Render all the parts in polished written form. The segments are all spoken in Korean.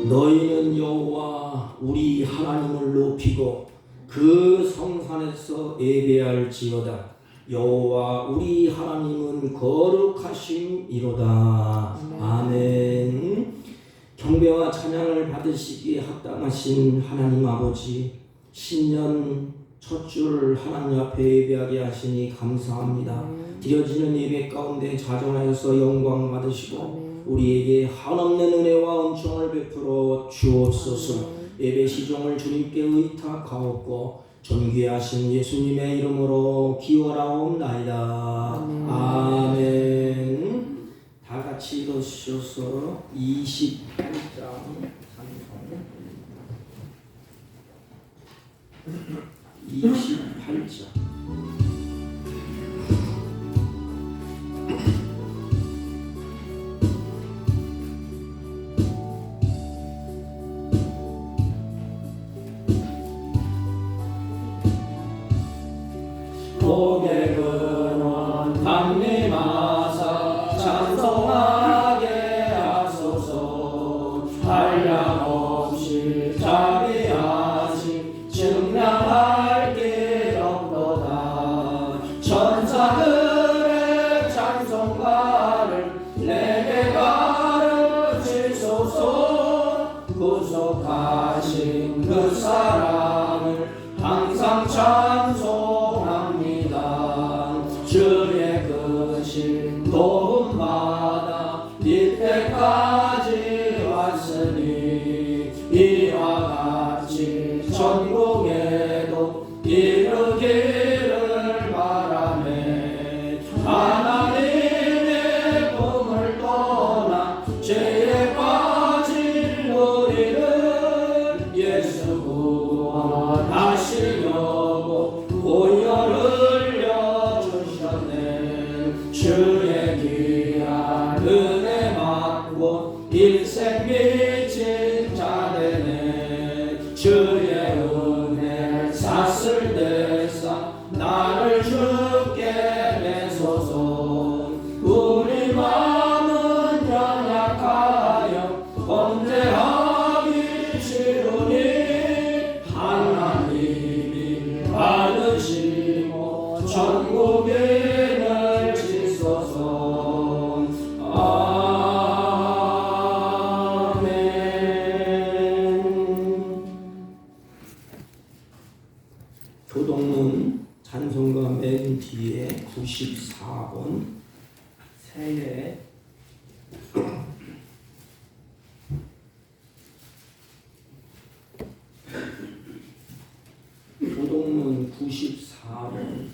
너희는 여호와 우리 하나님을 높이고 그 성산에서 예배할지어다. 여호와 우리 하나님은 거룩하심이로다. 아멘. 경배와 찬양을 받으시기에 합당하신 하나님 아버지, 신년 첫 줄 하나님 앞에 예배하게 하시니 감사합니다. 드려지는 예배 가운데 자정하여서 영광 받으시고 우리에게 한없는 은혜와 은총을 베풀어 주옵소서. 예배 시종을 주님께 의탁하옵고 존귀하신 예수님의 이름으로 기원하옵나이다. 아멘. 다 같이 일어서셔서 28장 28장 고객은 담임하사 찬송하게 하소서. 한량없이 자비하심 증명할 게 없도다. 천사들의 찬송가를 내게 가르치소서. 구속하신 그 사랑을 항상 찬송합니다. 주의 크신 도움받아 이때까지 왔으니 이와 같이 천국에도 이르기를 바라네. 하나님의 꿈을 떠나 죄에 빠진 우리를 예수 구원하시려고 보혈을 흘려주셨네. 주의 귀한 은혜 받고 일생 미친 자 되네. 주의 은혜를 샀을 때사 나를 주께 내소서. 우리 마음은 연약하여 범죄하기 쉬우니 하나님이 받으시고 천국인을 지소서. 아멘. 교동문 찬송가 맨 뒤에 94번 새해 교동문 94번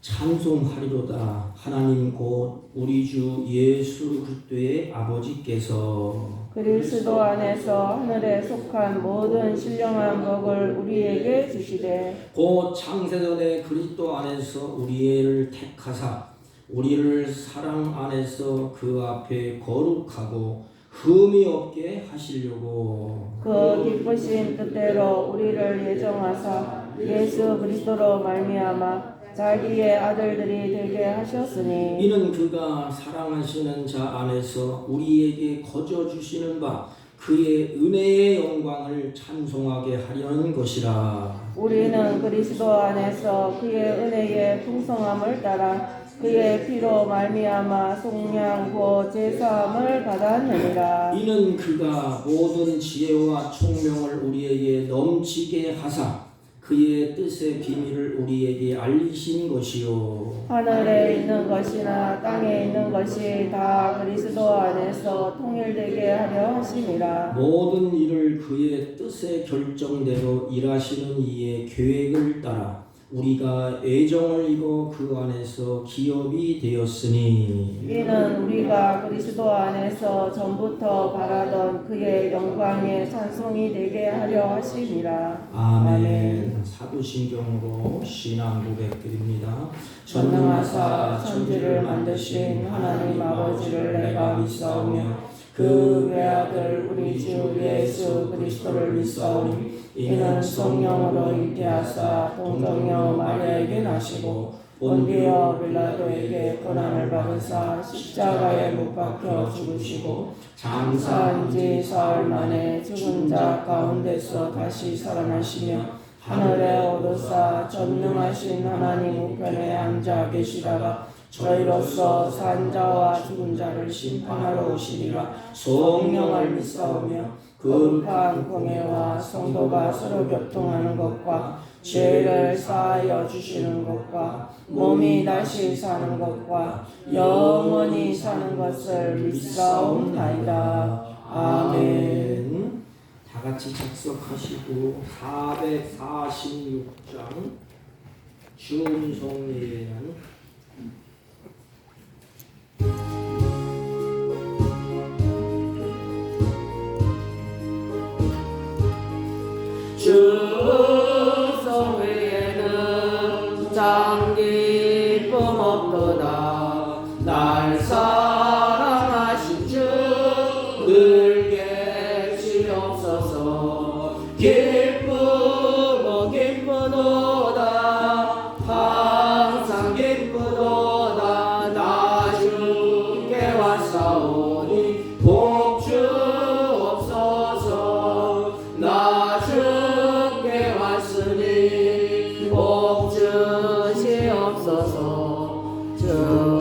찬송하리로다. 하나님 곧 우리 주 예수 그리스도의 아버지께서 그리스도 안에서 하늘에 속한 모든 신령한 복을 우리에게 주시되 곧 창세전에 그리스도 안에서 우리를 택하사 우리를 사랑 안에서 그 앞에 거룩하고 흠이 없게 하시려고 그 기쁘신 뜻대로 우리를 예정하사 예수 그리스도로 말미암아 자기의 아들들이 되게 하셨으니 이는 그가 사랑하시는 자 안에서 우리에게 거저 주시는 바 그의 은혜의 영광을 찬송하게 하려는 것이라. 우리는 그리스도 안에서 그의 은혜의 풍성함을 따라 그의 피로 말미암아 속량고 제사함을 받았느니라. 이는 그가 모든 지혜와 총명을 우리에게 넘치게 하사 그의 뜻의 비밀을 우리에게 알리신 것이요. 하늘에 있는 것이나 땅에 있는 것이 다 그리스도 안에서 통일되게 하려 하심이라. 모든 일을 그의 뜻의 결정대로 일하시는 이의 계획을 따라 우리가 애정을 입어 그 안에서 기업이 되었으니 이는 우리가 그리스도 안에서 전부터 바라던 그의 영광의 찬송이 되게 하려 하심이라. 아멘. 사도신경으로 신앙 고백드립니다. 전능하사 천지를 만드신 하나님 아버지를 내가 믿사오며 그 외아들 우리 주 예수 그리스도를 믿사오니 이는 성령으로 잉태하사 동정녀 마리아에게 나시고 본디오 빌라도에게 고난을 받으사 십자가에 못 박혀 죽으시고 장사한 지 사흘 만에 죽은 자 가운데서 다시 살아나시며 하늘에 오르사 전능하신 하나님 우편에 앉아 계시다가 저희로서 산 자와 죽은 자를 심판하러 오시리라. 성령을 믿사오며 거룩한 공예와 성도가 서로 교통하는 것과 죄를 사하여 주시는 것과 몸이 다시 사는 것과 영원히 사는 것을 믿사옵나이다. 아멘. 다 같이 작석하시고 446장 주음성 예배는 주성 외에는 참 기쁨 없도다. 날 사랑하신 주 늘 계시옵소서. 기쁘고 기쁘도다. 항상 기쁘도다. 나 주께 왔사오니 복 주옵소서. 나 주께 왔으니 복 주시옵소서. 주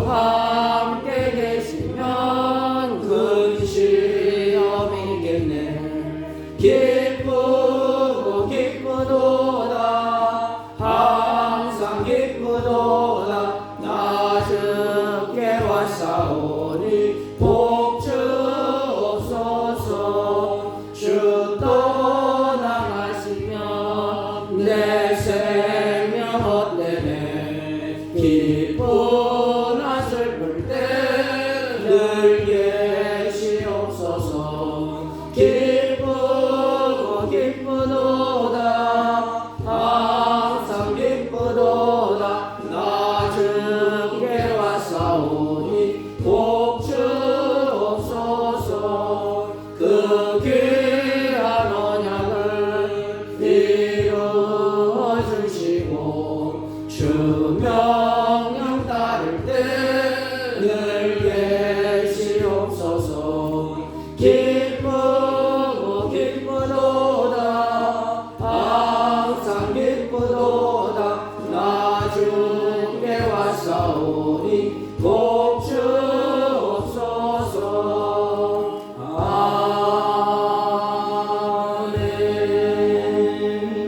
함께 계시면 근시험이겠네. 기쁘고 기쁘도다. 항상 기쁘도다. 나 주께 왔사오니 복 주옵소서. 주 떠나가시면 내 생명 헛되네. 기쁘나 슬플 때 늘 계시옵소서. 기쁘고 기쁘도다. 항상 기쁘도다. 나 주께 왔사오니 복 주옵소서. 그 귀한 언약을 이루어 주시고 주 명령 따를 때 늘 계시옵소서. 기쁘고 기쁘도다. 항상 기쁘도다. 나 주께 왔사오니 복 주옵소서.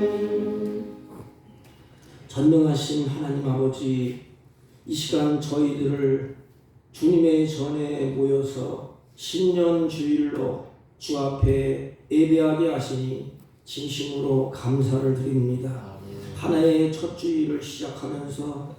아멘. 전능하신 하나님 아버지, 이 시간 저희들을 주님의 전에 모여서 신년 주일로 주 앞에 예배하게 하시니 진심으로 감사를 드립니다. 한 해의 첫 주일을 시작하면서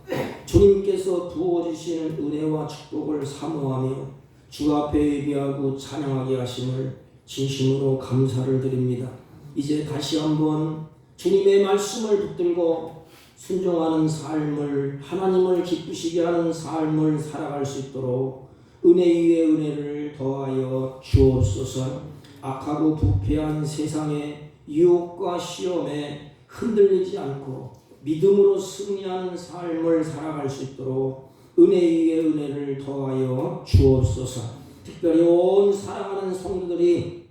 주님께서 부어주시는 은혜와 축복을 사모하며 주 앞에 예배하고 찬양하게 하심을 진심으로 감사를 드립니다. 이제 다시 한번 주님의 말씀을 붙들고 순종하는 삶을, 하나님을 기쁘시게 하는 삶을 살아갈 수 있도록 은혜 위에 은혜를 더하여 주옵소서. 악하고 부패한 세상의 유혹과 시험에 흔들리지 않고 믿음으로 승리하는 삶을 살아갈 수 있도록 은혜 위에 은혜를 더하여 주옵소서. 특별히 온 사랑하는 성도들이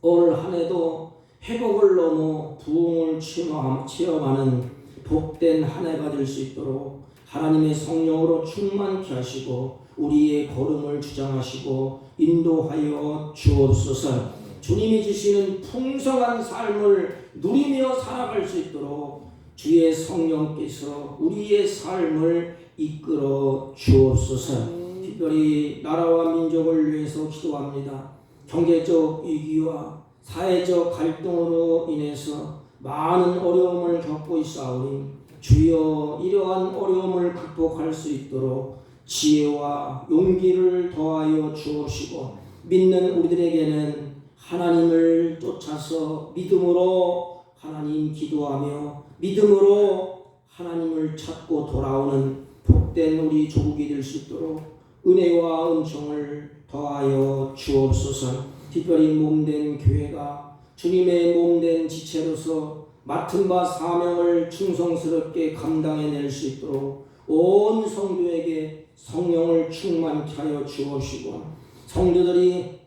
올 한 해도 회복을 넘어 부흥을 체험하는 복된 한 해가 될 수 있도록 하나님의 성령으로 충만케 하시고 우리의 걸음을 주장하시고 인도하여 주옵소서. 주님이 주시는 풍성한 삶을 누리며 살아갈 수 있도록 주의 성령께서 우리의 삶을 이끌어 주옵소서. 특별히 나라와 민족을 위해서 기도합니다. 경제적 위기와 사회적 갈등으로 인해서 많은 어려움을 겪고 있사오니 주여 이러한 어려움을 극복할 수 있도록 지혜와 용기를 더하여 주옵시고 믿는 우리들에게는 하나님을 쫓아서 믿음으로 하나님 기도하며 믿음으로 하나님을 찾고 돌아오는 복된 우리 조국이 될 수 있도록 은혜와 은총을 더하여 주옵소서. 특별히 몸된 교회가 주님의 몸된 지체로서 맡은 바 사명을 충성스럽게 감당해낼 수 있도록 온 성도에게 성령을 충만케 하여 주옵시고 성도들이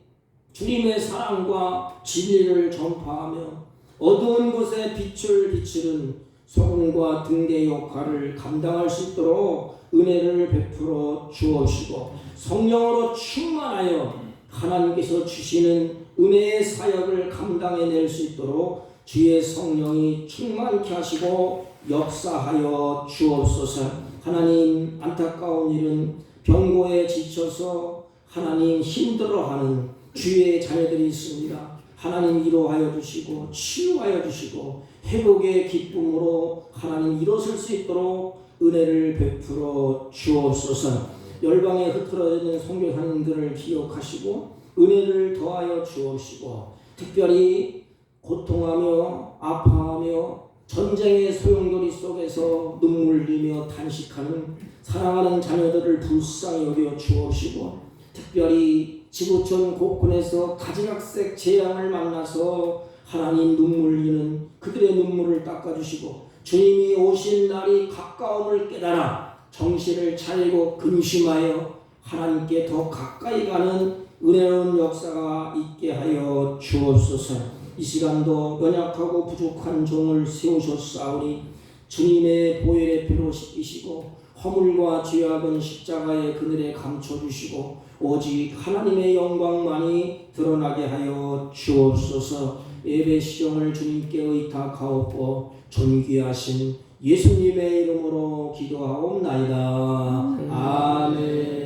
주님의 사랑과 진리를 전파하며 어두운 곳에 빛을 비추는 소금과 등대 역할을 감당할 수 있도록 은혜를 베풀어 주옵시고 성령으로 충만하여 하나님께서 주시는 은혜의 사역을 감당해낼 수 있도록 주의 성령이 충만케 하시고 역사하여 주옵소서. 하나님, 안타까운 일은 병고에 지쳐서 하나님 힘들어하는 주의 자녀들이 있습니다. 하나님 위로하여 주시고 치유하여 주시고 회복의 기쁨으로 하나님 일어설 수 있도록 은혜를 베풀어 주옵소서. 열방에 흩어져 선교사님들을 기억하시고 은혜를 더하여 주옵시고 특별히 고통하며 아파하며 전쟁의 소용돌이 속에서 눈물 흘리며 단식하는 사랑하는 자녀들을 불쌍히 여겨 주옵시고 특별히 지구촌 곳곳에서 가지각색 재앙을 만나서 하나님 눈물 흘리는 그들의 눈물을 닦아주시고 주님이 오실 날이 가까움을 깨달아 정신을 차리고 근심하여 하나님께 더 가까이 가는 은혜로운 역사가 있게 하여 주옵소서. 이 시간도 연약하고 부족한 종을 세우셨사오니 주님의 보혈의 피로 씻기시고 허물과 죄악은 십자가의 그늘에 감춰주시고 오직 하나님의 영광만이 드러나게 하여 주옵소서. 예배 시정을 주님께 의탁하옵고 존귀하신 예수님의 이름으로 기도하옵나이다. 아멘.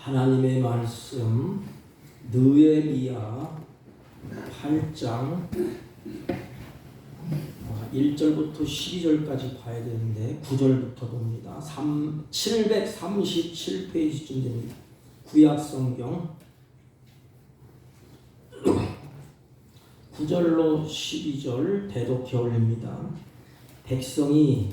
하나님의 말씀 느헤미야 8장 1절부터 12절까지 봐야 되는데 9절부터 봅니다. 737페이지쯤 됩니다. 구약성경 9절로 12절 대독해 올립니다. 백성이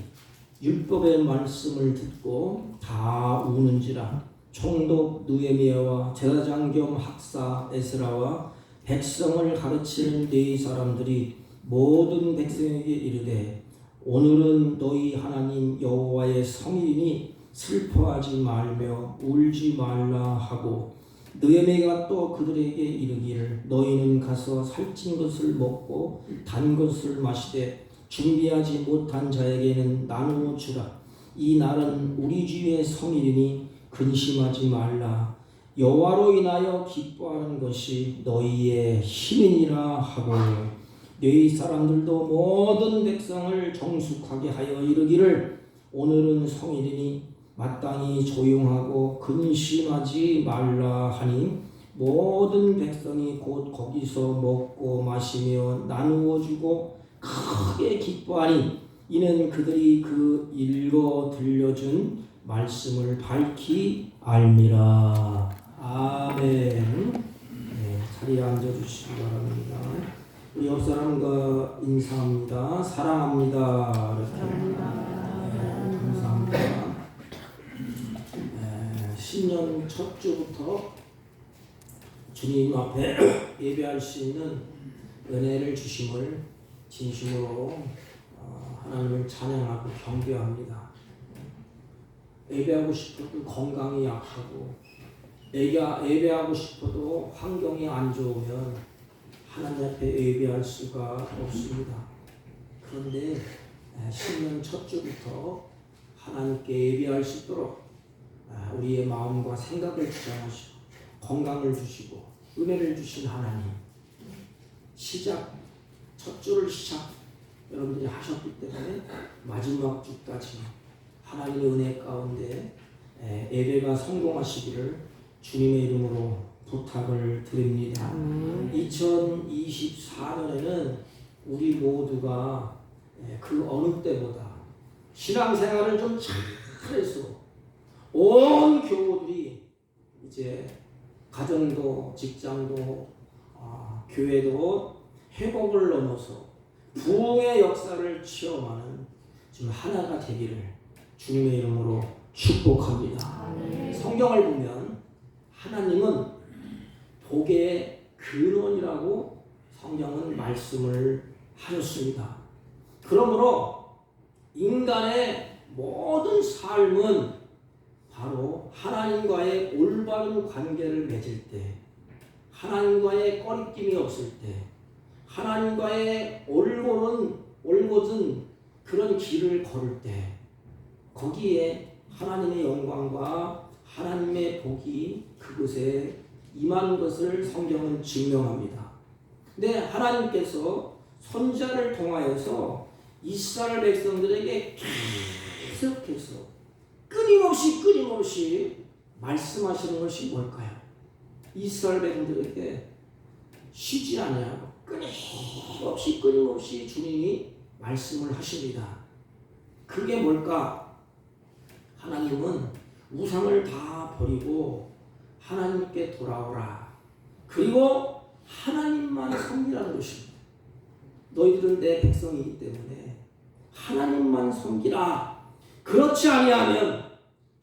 율법의 말씀을 듣고 다 우는지라 총독 느헤미야와 제사장 겸 학사 에스라와 백성을 가르치는 네 사람들이 모든 백성에게 이르되 오늘은 너희 하나님 여호와의 성일이니 슬퍼하지 말며 울지 말라 하고 느헤미야가 또 그들에게 이르기를 너희는 가서 살찐 것을 먹고 단 것을 마시되 준비하지 못한 자에게는 나누어 주라. 이 날은 우리 주의 성일이니 근심하지 말라. 여호와로 인하여 기뻐하는 것이 너희의 힘이니라 하고 너희 사람들도 모든 백성을 정숙하게 하여 이르기를 오늘은 성일이니 마땅히 조용하고 근심하지 말라 하니 모든 백성이 곧 거기서 먹고 마시며 나누어 주고 크게 기뻐하니 이는 그들이 그 읽어 들려준 말씀을 밝히 알미라. 아멘. 네, 자리에 앉아주시기 바랍니다. 우리 옆 사람과 인사합니다. 사랑합니다. 이렇게. 네, 감사합니다. 네, 신년 첫 주부터 주님 앞에 예배할 수 있는 은혜를 주심을 진심으로 하나님을 찬양하고 경배합니다. 예배하고 싶어도 건강이 약하고 예배하고 싶어도 환경이 안 좋으면 하나님 앞에 예배할 수가 없습니다. 그런데 신년 첫 주부터 하나님께 예배할 수 있도록 우리의 마음과 생각을 주장하시고 건강을 주시고 은혜를 주신 하나님, 첫 주를 여러분들이 하셨기 때문에 마지막 주까지 하나님의 은혜 가운데 예배가 성공하시기를 주님의 이름으로 부탁을 드립니다. 2024년에는 우리 모두가 그 어느 때보다 신앙생활을 좀 잘해서 온 교우들이 이제 가정도 직장도 교회도 회복을 넘어서 부흥의 역사를 체험하는 좀 하나가 되기를 주님의 이름으로 축복합니다. 성경을 보면 하나님은 복의 근원이라고 성경은 말씀을 하셨습니다. 그러므로 인간의 모든 삶은 바로 하나님과의 올바른 관계를 맺을 때, 하나님과의 꺼리낌이 없을 때, 하나님과의 올곧은 그런 길을 걸을 때, 거기에 하나님의 영광과 하나님의 복이 그곳에 임하는 것을 성경은 증명합니다. 근데 하나님께서 선지자를 통하여서 이스라엘 백성들에게 계속해서 끊임없이 말씀하시는 것이 뭘까요? 이스라엘 백성들에게 쉬지 아니하고 끊임없이 주님이 말씀을 하십니다. 그게 뭘까? 하나님은 우상을 다 버리고 하나님께 돌아오라. 그리고 하나님만 섬기라는 것입니다. 너희들은 내 백성이기 때문에 하나님만 섬기라. 그렇지 아니하면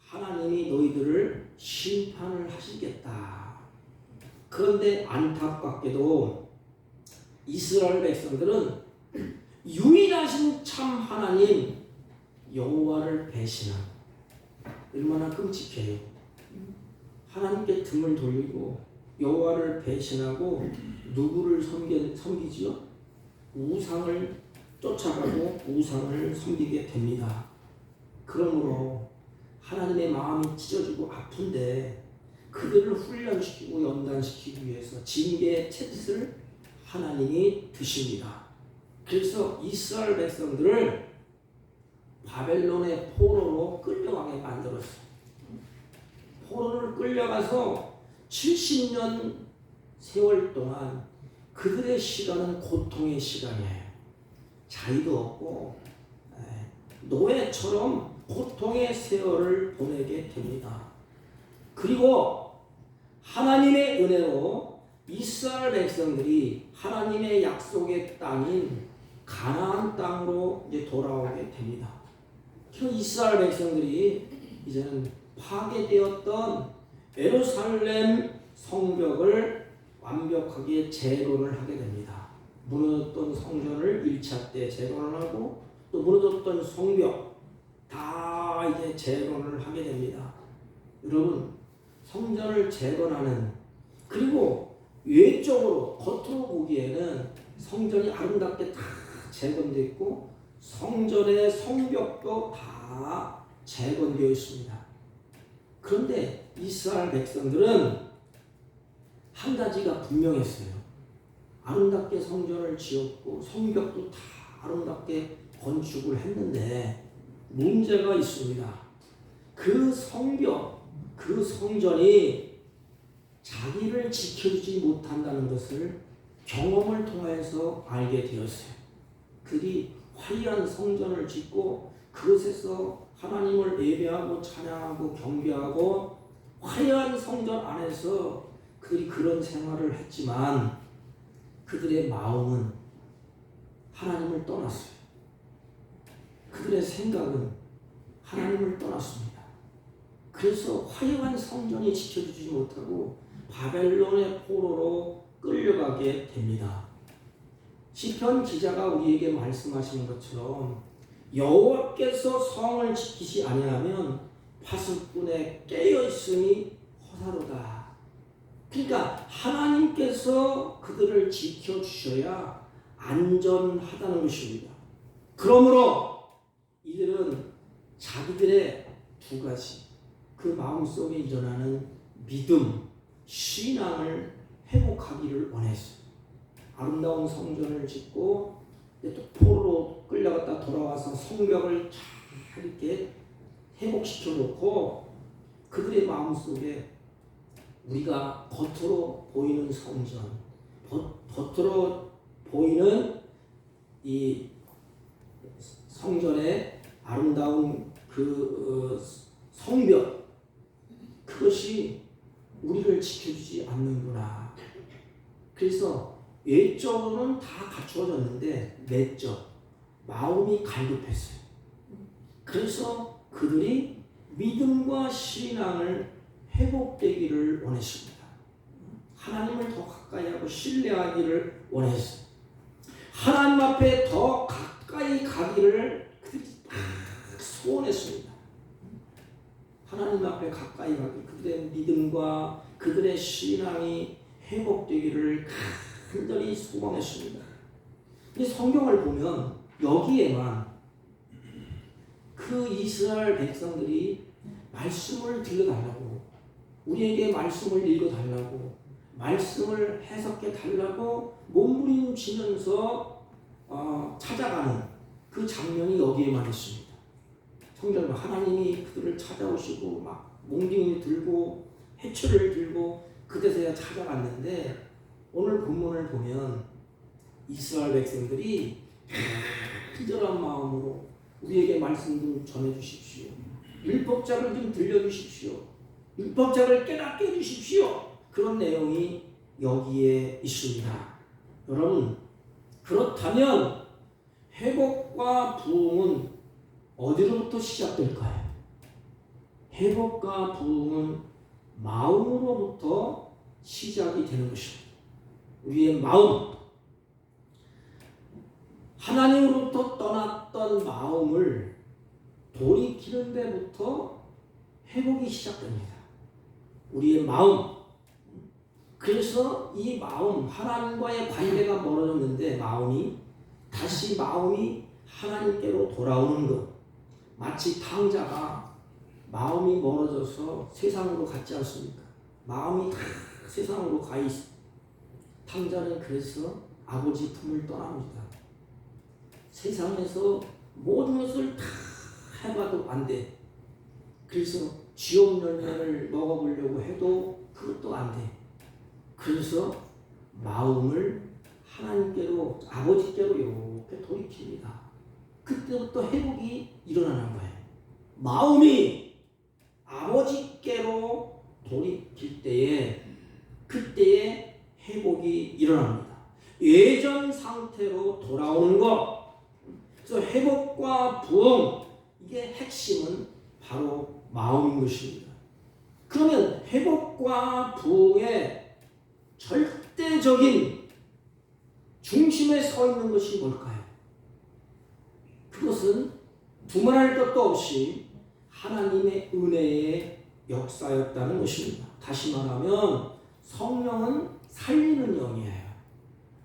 하나님이 너희들을 심판을 하시겠다. 그런데 안타깝게도 이스라엘 백성들은 유일하신 참 하나님 여호와를 배신하고, 얼마나 끔찍해요. 하나님께 등을 돌리고 여호와를 배신하고 누구를 섬기지요? 우상을 쫓아가고 우상을 섬기게 됩니다. 그러므로 하나님의 마음이 찢어지고 아픈데 그들을 훈련시키고 연단시키기 위해서 징계의 채찍을 하나님이 드십니다. 그래서 이스라엘 백성들을 바벨론의 포로로 끌려가게 만들었어요. 포로를 끌려가서 70년 세월 동안 그들의 시간은 고통의 시간이에요. 자유도 없고 노예처럼 고통의 세월을 보내게 됩니다. 그리고 하나님의 은혜로 이스라엘 백성들이 하나님의 약속의 땅인 가나안 땅으로 이제 돌아오게 됩니다. 이스라엘 백성들이 이제는 파괴되었던 예루살렘 성벽을 완벽하게 재건을 하게 됩니다. 무너졌던 성전을 1차 때 재건을 하고 또 무너졌던 성벽 다 이제 재건을 하게 됩니다. 여러분, 성전을 재건하는, 그리고 외적으로 겉으로 보기에는 성전이 아름답게 다 재건되어 있고 성전의 성벽도 다 재건되어 있습니다. 그런데 이스라엘 백성들은 한 가지가 분명했어요. 아름답게 성전을 지었고 성벽도 다 아름답게 건축을 했는데 문제가 있습니다. 그 성벽, 그 성전이 자기를 지켜주지 못한다는 것을 경험을 통해서 알게 되었어요. 그들이 화려한 성전을 짓고 그곳에서 하나님을 예배하고 찬양하고 경배하고 화려한 성전 안에서 그들이 그런 생활을 했지만 그들의 마음은 하나님을 떠났어요. 그들의 생각은 하나님을 떠났습니다. 그래서 화려한 성전이 지켜주지 못하고 바벨론의 포로로 끌려가게 됩니다. 시편 기자가 우리에게 말씀하시는 것처럼 여호와께서 성을 지키지 아니하면 파수꾼에 깨어있음이 허사로다. 그러니까 하나님께서 그들을 지켜주셔야 안전하다는 것입니다. 그러므로 이들은 자기들의 두 가지 그 마음속에 일어나는 믿음, 신앙을 회복하기를 원했어요. 아름다운 성전을 짓고 또 포로로 끌려갔다 돌아와서 성벽을 잘 이렇게 회복시켜 놓고 그들의 마음속에 우리가 겉으로 보이는 성전, 겉으로 보이는 이 성전의 아름다운 그 성벽, 그것이 우리를 지켜주지 않는구나. 그래서 외적으로는 다 갖추어졌는데 내적 마음이 갈급했어요. 그래서 그들이 믿음과 신앙을 회복되기를 원했습니다. 하나님을 더 가까이 하고 신뢰하기를 원했어요. 하나님 앞에 더 가까이 가기를 그들이 소원했습니다. 하나님 앞에 가까이 가기, 그들의 믿음과 그들의 신앙이 회복되기를 간절히 소망했습니다. 이 성경을 보면 여기에만 그 이스라엘 백성들이 말씀을 들려달라고, 우리에게 말씀을 읽어달라고, 말씀을 해석해 달라고 몸부림치면서 찾아가는 그 장면이 여기에만 있습니다. 성경은 하나님이 그들을 찾아오시고 막 몽둥이 들고 해초를 들고 그때서야 찾아갔는데, 오늘 본문을 보면 이스라엘 백성들이 간절한 마음으로 우리에게 말씀 좀 전해주십시오. 율법자를 좀 들려주십시오. 율법자를 깨닫게 해주십시오. 그런 내용이 여기에 있습니다. 여러분, 그렇다면 회복과 부흥은 어디로부터 시작될까요? 회복과 부흥은 마음으로부터 시작이 되는 것입니다. 우리의 마음, 하나님으로부터 떠났던 마음을 돌이키는 데부터 회복이 시작됩니다. 우리의 마음. 그래서 이 마음, 하나님과의 관계가 멀어졌는데 마음이 하나님께로 돌아오는 것. 마치 탕자가 마음이 멀어져서 세상으로 갔지 않습니까? 마음이 다 세상으로 가 있어. 탕자는 그래서 아버지 품을 떠납니다. 세상에서 모든 것을 다 해봐도 안 돼. 그래서 지옥 열매를 먹어보려고 해도 그것도 안 돼. 그래서 마음을 하나님께로, 아버지께로 이렇게 돌이킵니다. 그때부터 회복이 일어나는 거예요. 마음이 아버지께로 돌이킬 때에, 그때에 회복이 일어납니다. 예전 상태로 돌아오는 것. 그래서 회복과 부흥, 이게 핵심은 바로 마음인 것입니다. 그러면 회복과 부흥의 절대적인 중심에 서 있는 것이 뭘까요? 그것은 두말할 것도 없이 하나님의 은혜의 역사였다는 것입니다. 다시 말하면 성령은 살리는 영이에요.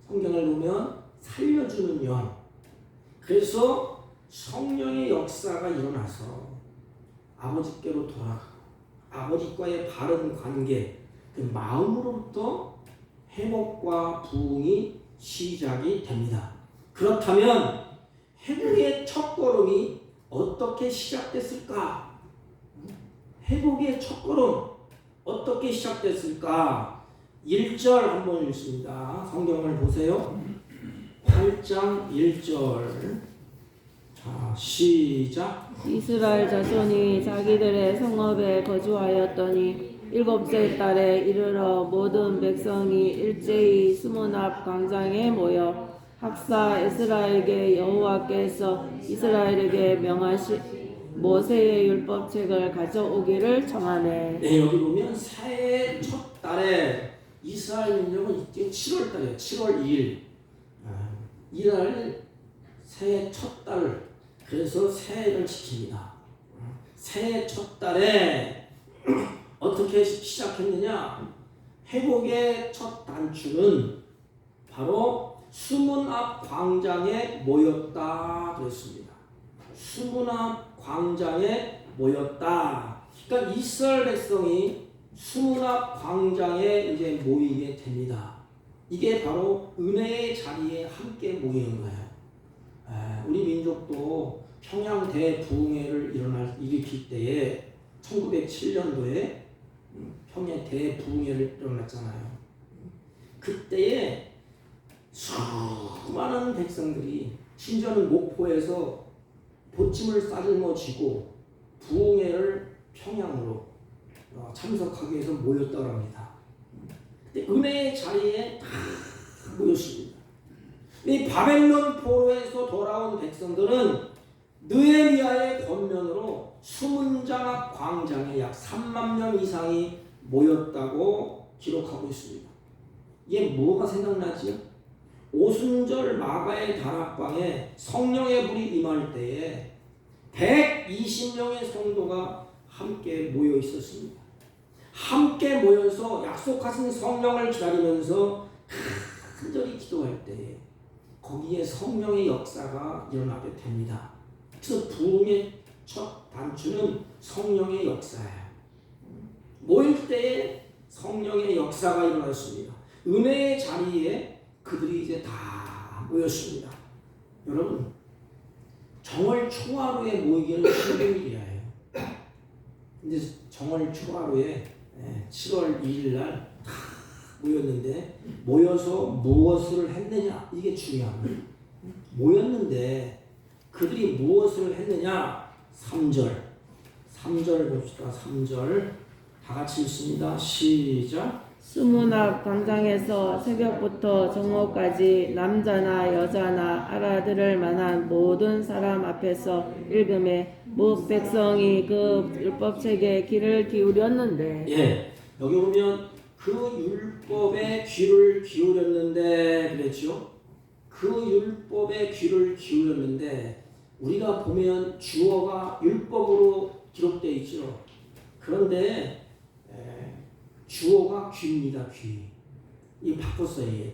성경을 보면 살려주는 영. 그래서 성령의 역사가 일어나서 아버지께로 돌아가고 아버지과의 바른 관계, 그 마음으로부터 회복과 부흥이 시작이 됩니다. 그렇다면 회복의 첫걸음이 어떻게 시작됐을까? 회복의 첫걸음 어떻게 시작됐을까? 1절 한번 읽습니다. 성경을 보세요. 8장 1절. 자, 시작. 이스라엘 자손이 자기들의 성읍에 거주하였더니 7째 달에 이르러 모든 백성이 일제히 수문 앞 광장에 모여 학사 에스라에게 여호와께서 이스라엘에게 명하신 모세의 율법책을 가져오기를 청하네. 네, 여기 보면 새해 첫 달에 이스라엘 민족은 이제 7월 달이에요. 7월 2일. 이날 새해 첫 달. 그래서 새해를 지킵니다. 새해 첫 달에 어떻게 시작했느냐? 회복의 첫 단추는 바로 수문 앞 광장에 모였다 그랬습니다. 수문 앞 광장에 모였다. 그러니까 이스라엘 백성이 수문앞 광장에 이제 모이게 됩니다. 이게 바로 은혜의 자리에 함께 모이는 거예요. 우리 민족도 평양 대부흥회를 일으킬 때에 1907년도에 평양 대부흥회를 일어났잖아요. 그때에 수많은 백성들이 심지어는 목포에서 보침을 싸들머지고 부흥회를 평양으로 참석하기 위해서 모였다고 합니다. 근데 은혜의 자리에 다 모였습니다. 이 바벨론 포로에서 돌아온 백성들은 느헤미야의 권면으로 수문장 앞 광장에 약 3만 명 이상이 모였다고 기록하고 있습니다. 이게 뭐가 생각나지요? 오순절 마가의 다락방에 성령의 불이 임할 때에 120명의 성도가 함께 모여 있었습니다. 함께 모여서 약속하신 성령을 기다리면서 간절히 기도할 때에 거기에 성령의 역사가 일어나게 됩니다. 그래서 부흥의 첫 단추는 성령의 역사예요. 모일 때에 성령의 역사가 일어났습니다. 은혜의 자리에 그들이 이제 다 모였습니다. 여러분, 정월 초하루에 모이기는 힘든 일이에요. 근데 정월 초하루에 7월 2일 날 다 모였는데 모여서 무엇을 했느냐, 이게 중요합니다. 모였는데 그들이 무엇을 했느냐. 3절 봅시다. 3절 다 같이 읽습니다. 시작. 수문앞 광장에서 새벽부터 정오까지 남자나 여자나 알아들을 만한 모든 사람 앞에서 읽음에 무 백성이 그 율법책에 귀를 기울였는데. 예, 여기 보면 그 율법에 귀를 기울였는데 그랬죠. 그 율법에 귀를 기울였는데 우리가 보면 주어가 율법으로 기록되어 있죠. 그런데 주어가 귀입니다. 귀. 이 바꿨어요.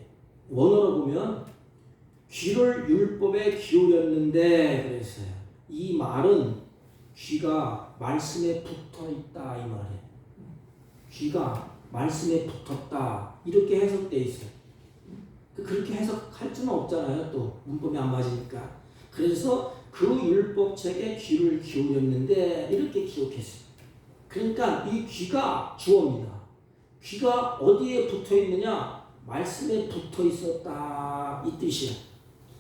원어로 보면 귀를 율법에 기울였는데 그랬어요. 이 말은 귀가 말씀에 붙어 있다 이 말이에요. 귀가 말씀에 붙었다 이렇게 해석되어 있어요. 그렇게 해석할 수는 없잖아요. 또 문법이 안 맞으니까. 그래서 그 율법책에 귀를 기울였는데 이렇게 기록했어요. 그러니까 이 귀가 주어입니다. 귀가 어디에 붙어 있느냐? 말씀에 붙어 있었다 이 뜻이에요.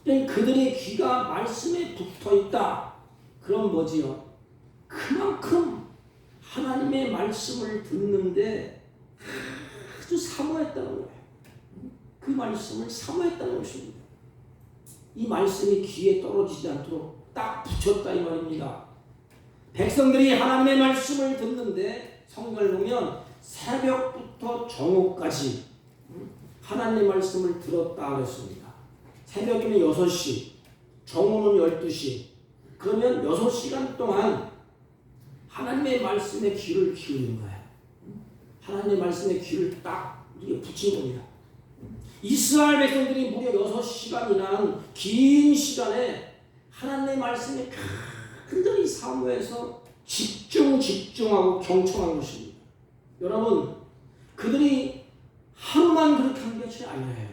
그러니까 그들의 귀가 말씀에 붙어 있다. 그럼 뭐지요? 그만큼 하나님의 말씀을 듣는데 아주 사모했다는 거예요. 그 말씀을 사모했다는 것입니다. 이 말씀이 귀에 떨어지지 않도록 딱 붙였다 이 말입니다. 백성들이 하나님의 말씀을 듣는데 성경을 보면 새벽부터 정오까지 하나님의 말씀을 들었다 그랬습니다. 새벽이면 6시, 정오는 12시. 그러면 6시간 동안 하나님의 말씀에 귀를 기울인 거예요. 하나님의 말씀에 귀를 딱 이렇게 붙인 겁니다. 이스라엘 백성들이 무려 6시간이나 긴 시간에 하나님의 말씀에 간절히 사모해서 집중하고 경청한 것입니다. 여러분, 그들이 하루만 그렇게 한 것이 아니에요.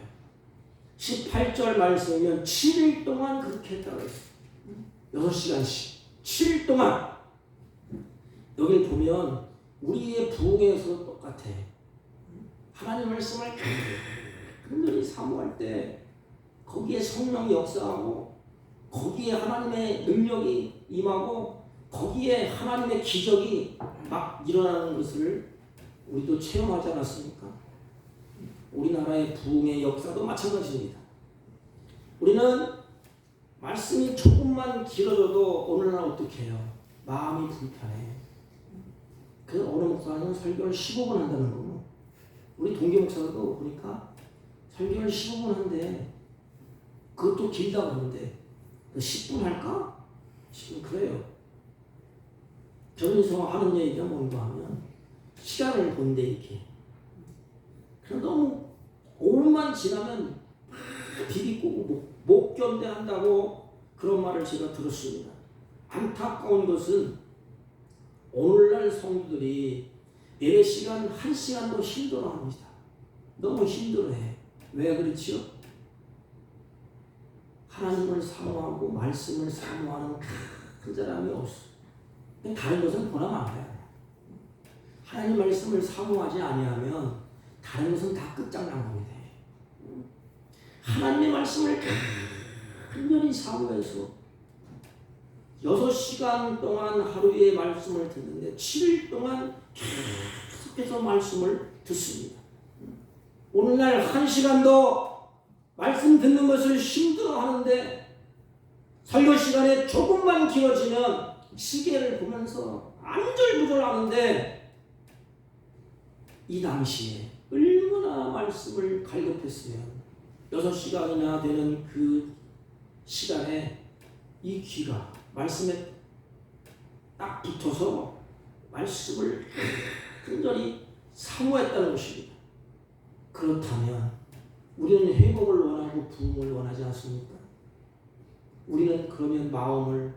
18절 말씀이면 7일 동안 그렇게 했다고 했어요. 6시간씩 7일 동안. 여기를 보면 우리의 부흥에서 똑같아. 하나님 말씀을 간절히 사모할 때 거기에 성령이 역사하고 거기에 하나님의 능력이 임하고 거기에 하나님의 기적이 막 일어나는 것을 우리도 체험하지 않았습니까? 우리나라의 부흥의 역사도 마찬가지입니다. 우리는 말씀이 조금만 길어져도 오늘날 어떻게 해요? 마음이 불편해. 그래서 어느 목사는 설교를 15분 한다는 거고 우리 동기 목사도 보니까 설교를 15분 한대. 그것도 길다고 하는데 10분 할까? 10분 그래요. 저기서 하는 얘기가 뭔가 하면 시간을 본대 이렇게. 그럼 너무 5분만 지나면 비비고 못 견뎌한다고 그런 말을 제가 들었습니다. 안타까운 것은 오늘날 성도들이 예배 시간 1시간도 힘들어합니다. 너무 힘들어해. 왜 그렇지요? 하나님을 사모하고 말씀을 사모하는 큰 사람이 없어. 다른 것은 보나 마나요. 하나님 말씀을 사모하지 아니하면 다른 것은 다 끝장난 겁니다. 하나님의 말씀을 간절히 사모해서 6시간 동안 하루에 말씀을 듣는데 7일 동안 계속해서 말씀을 듣습니다. 오늘날 1시간도 말씀 듣는 것을 힘들어하는데 설교 시간에 조금만 길어지면 시계를 보면서 안절부절하는데 이 당시에 얼마나 말씀을 갈급했으면 6시간이나 되는 그 시간에 이 귀가 말씀에 딱 붙어서 말씀을 간절히 사모했다는 것입니다. 그렇다면 우리는 회복을 원하고 부흥을 원하지 않습니까? 우리는 그러면 마음을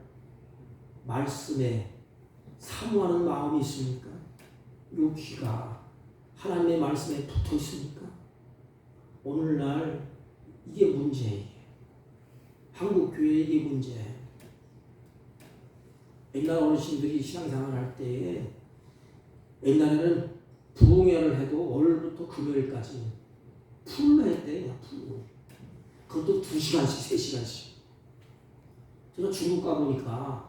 말씀에 사모하는 마음이 있습니까? 이 귀가 하나님의 말씀에 붙어 있습니까? 오늘날 이게 문제예요. 한국 교회에 이게 문제예요. 옛날 어르신들이 신앙생활 할 때에 옛날에는 부흥회를 해도 월요일부터 금요일까지 풀로 했대요. 그냥 풀로. 그것도 2시간씩 3시간씩. 제가 중국 가보니까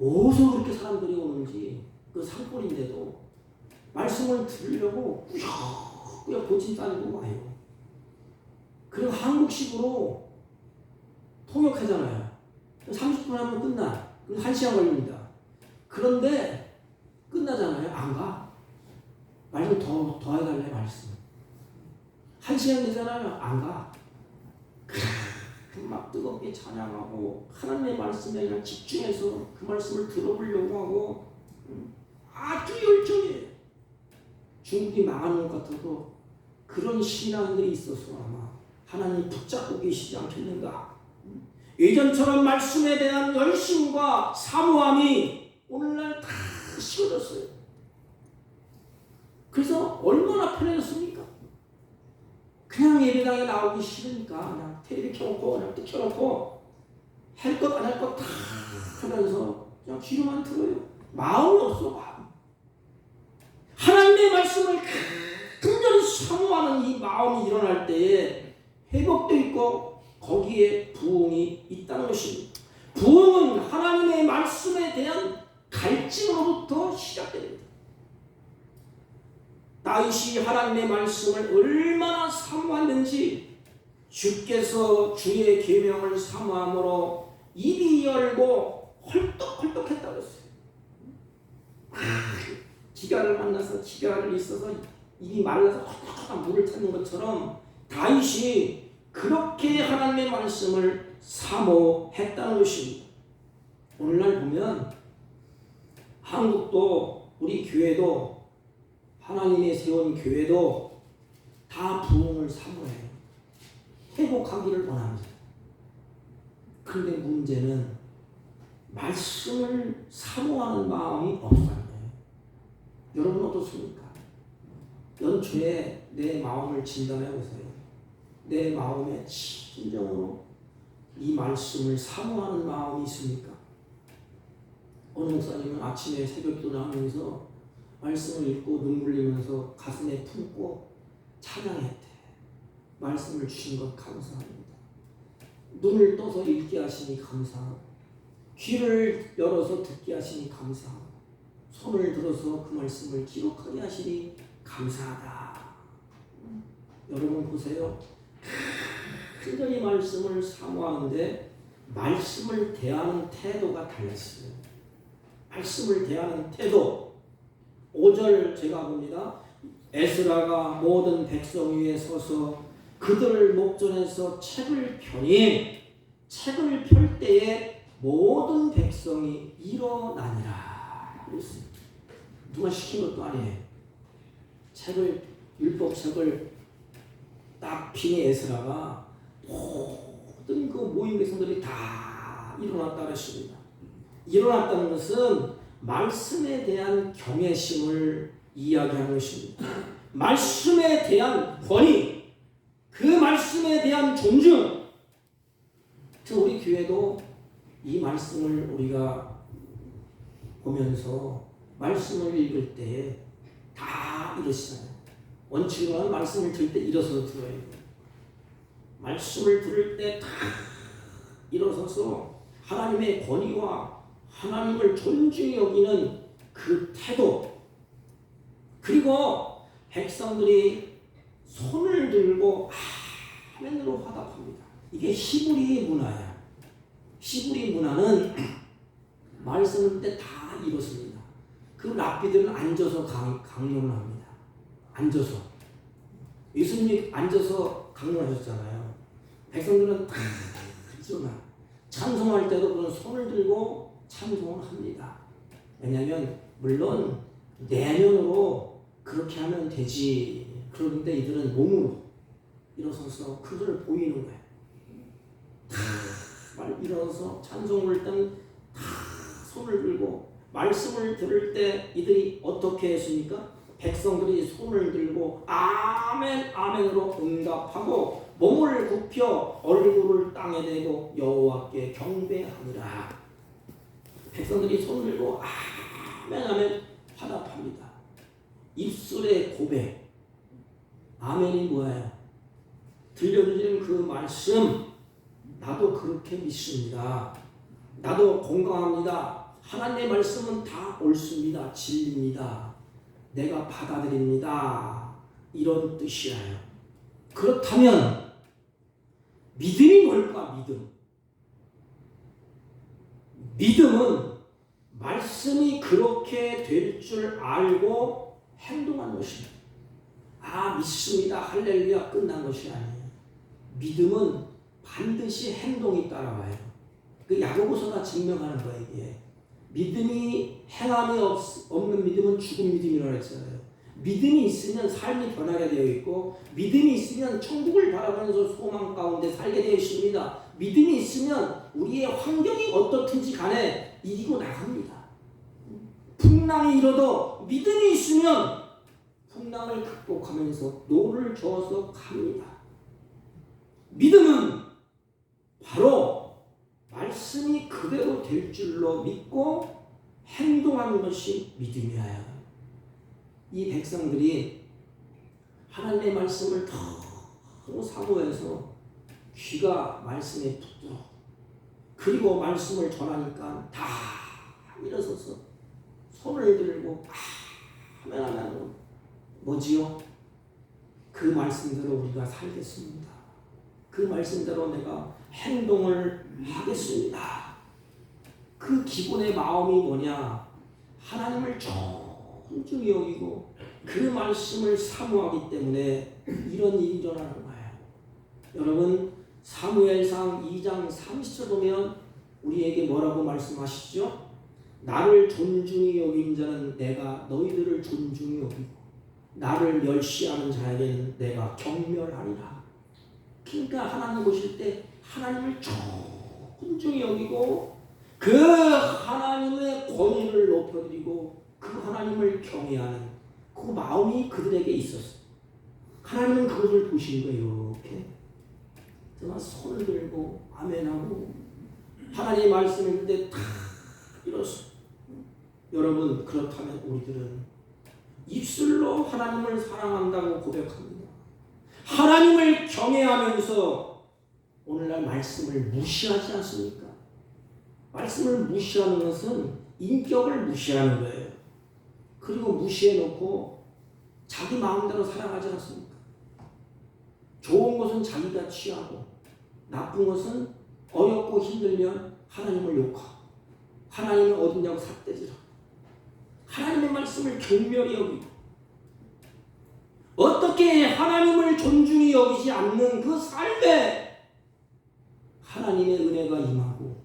어디서 그렇게 사람들이 오는지 그 산골인데도 말씀을 들으려고 꾸역꾸역 보침 따지고 와요. 그리고 한국식으로 통역하잖아요. 30분 하면 끝나. 그럼 1시간 걸립니다. 그런데 끝나잖아요. 안 가. 말 좀 더 해달래 말씀. 1시간 되잖아요. 안 가. 막 뜨겁게 찬양하고 하나님의 말씀에 그냥 집중해서 그 말씀을 들어보려고 하고 아주 열정이에요. 중국이 망하는 것 같아도 그런 신앙들이 있어서 아마 하나님이 붙잡고 계시지 않겠는가. 예전처럼 말씀에 대한 열심과 사모함이 오늘날 다 식어졌어요. 그래서 얼마나 편해졌습니까? 그냥 예배당에 나오기 싫으니까 그냥 텔레비 켜놓고 그냥 또 켜놓고 할 것 안 할 것 다 하면서 그냥 귀로만 들어요. 마음이 없어. 마음. 하나님의 말씀을 간절히 사모하는 이 마음이 일어날 때에 회복도 있고 거기에 부흥이 있다는 것입니다. 부흥은 하나님의 말씀에 대한 갈증으로부터 시작됩니다. 다윗이 하나님의 말씀을 얼마나 사모했는지 주께서 주의 계명을 사모함으로 입이 열고 헐떡헐떡했다고 했어요. 기갈을 만나서 기갈을 있어서 입이 말라서 헐떡헐떡 물을 찾는 것처럼 다윗이 그렇게 하나님의 말씀을 사모했다는 것입니다. 오늘날 보면 한국도 우리 교회도 하나님의 세운 교회도 다 부흥을 사모해요. 회복하기를 원합니다. 그런데 문제는 말씀을 사모하는 마음이 없어요. 여러분 어떻습니까? 연초에 내 마음을 진단해 보세요. 내 마음에 진정으로 이 말씀을 사모하는 마음이 있습니까? 어느 목사님은 아침에 새벽기도 나오면서 말씀을 읽고 눈물 흘리면서 가슴에 품고 찬양했대. 말씀을 주신 것 감사합니다. 눈을 떠서 읽게 하시니 감사하고 귀를 열어서 듣게 하시니 감사하고 손을 들어서 그 말씀을 기록하게 하시니 감사하다. 여러분 보세요. 간절히 말씀을 사모하는데 말씀을 대하는 태도가 달랐어요. 말씀을 대하는 태도. 5절 제가 봅니다. 에스라가 모든 백성 위에 서서 그들을 목전에서 책을 펴니 책을 펼 때에 모든 백성이 일어나니라. 누가 시킨 것도 아니에요. 율법책을 딱 펴니 에스라가 모든 그 모임 백성들이 다 일어났다 그랬습니다. 일어났다는 것은 말씀에 대한 경외심을 이야기하는 것입니다. 말씀에 대한 권위, 그 말씀에 대한 존중. 우리 교회도 이 말씀을 우리가 보면서 말씀을 읽을 때 다 이러시잖아요. 원칙으로는 말씀을 들을 때 일어서서 들어야 돼요. 말씀을 들을 때 다 일어서서 하나님의 권위와 하나님을 존중히 여기는 그 태도, 그리고 백성들이 손을 들고 아멘으로 화답합니다. 이게 히브리 문화야. 히브리 문화는 말씀을 때 다 이렇습니다. 그 랍비들은 앉아서 강론을 합니다. 앉아서. 예수님이 앉아서 강론하셨잖아요. 백성들은 다 일어나. 찬송할 때도 그런 손을 들고 찬송을 합니다. 왜냐하면 물론 내면으로 그렇게 하면 되지. 그런데 이들은 몸으로 일어서서 그거를 보이는 거예요. 다 일어서서 찬송을 할 때는 다 손을 들고, 말씀을 들을 때 이들이 어떻게 했습니까? 백성들이 손을 들고 아멘 아멘으로 응답하고 몸을 굽혀 얼굴을 땅에 대고 여호와께 경배하니라. 백성들이 손을 들고 아멘 아멘 화답합니다. 입술의 고백. 아멘이 뭐예요? 들려드리는 그 말씀, 나도 그렇게 믿습니다. 나도 공감합니다. 하나님의 말씀은 다 옳습니다. 진리입니다. 내가 받아들입니다. 이런 뜻이에요. 그렇다면 믿음이 뭘까? 믿음은 말씀이 그렇게 될 줄 알고 행동하는 것입니다. 믿습니다. 할렐루야 끝난 것이 아니에요. 믿음은 반드시 행동이 따라와요. 그 야고보서가 증명하는 거예요. 이게 믿음이 행함이 없는 믿음은 죽은 믿음이라고 했잖아요. 믿음이 있으면 삶이 변하게 되어 있고, 믿음이 있으면 천국을 바라보면서 소망 가운데 살게 되어 있습니다. 믿음이 있으면 우리의 환경이 어떻든지 간에 이기고 나갑니다. 풍랑이 일어도 믿음이 있으면 풍랑을 극복하면서 노를 저어서 갑니다. 믿음은 바로 말씀이 그대로 될 줄로 믿고 행동하는 것이 믿음이에요. 이 백성들이 하나님의 말씀을 더 사모해서 귀가 말씀에 붙들어, 그리고 말씀을 전하니까 다 일어서서 손을 들고 아멘 하면 뭐지요? 그 말씀대로 우리가 살겠습니다. 그 말씀대로 내가 행동을 하겠습니다. 그 기본의 마음이 뭐냐? 하나님을 존중히 여기고 그 말씀을 사모하기 때문에 이런 일이 일어나는 거예요. 여러분, 사무엘상 2장 30절 보면 우리에게 뭐라고 말씀하시죠? 나를 존중히 여긴 자는 내가 너희들을 존중히 여기고 나를 멸시하는 자에게는 내가 경멸하리라. 그러니까 하나님 보실 때 하나님을 존중히 여기고 그 하나님의 권위를 높여드리고 그 하나님을 경외하는 그 마음이 그들에게 있었어요. 하나님은 그것을 보신 거예요. 이렇게 정말 손을 들고 아멘하고 하나님의 말씀을 때 다 일어서. 여러분, 그렇다면 우리들은 입술로 하나님을 사랑한다고 고백합니다. 하나님을 경외하면서 오늘날 말씀을 무시하지 않습니까? 말씀을 무시하는 것은 인격을 무시하는 거예요. 그리고 무시해놓고 자기 마음대로 살아가지 않습니까? 좋은 것은 자기가 취하고 나쁜 것은 어렵고 힘들면 하나님을 욕하고 하나님이 어디냐고 삿대질하고 하나님의 말씀을 경멸히 여기고 어떻게 하나님을 존중히 여기지 않는 그 삶에 하나님의 은혜가 임하고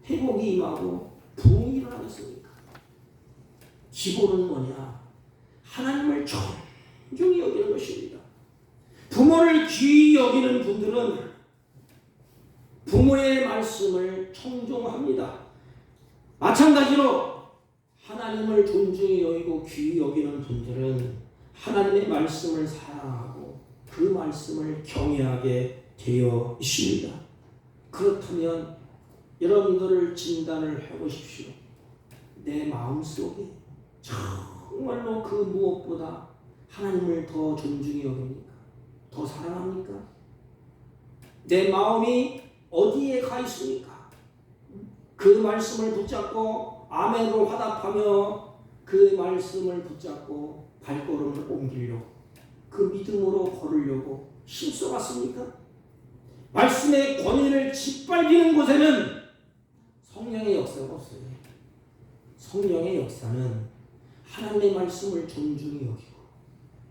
회복이 임하고 부흥이 일어나겠습니까? 기본은 뭐냐? 하나님을 존중히 여기는 것입니다. 부모를 귀히 여기는 분들은 부모의 말씀을 청종합니다. 마찬가지로 하나님을 존중히 여기고 귀히 여기는 분들은 하나님의 말씀을 사랑하고 그 말씀을 경외하게 되어 있습니다. 그렇다면 여러분들을 진단을 해보십시오. 내 마음속에 정말로 그 무엇보다 하나님을 더 존중히 여깁니까? 더 사랑합니까? 내 마음이 어디에 가 있습니까? 그 말씀을 붙잡고 아멘으로 화답하며 그 말씀을 붙잡고 발걸음을 옮기려고 그 믿음으로 걸으려고 힘써봤습니까? 말씀의 권위를 짓밟히는 곳에는 성령의 역사가 없어요. 성령의 역사는 하나님의 말씀을 존중히 여기고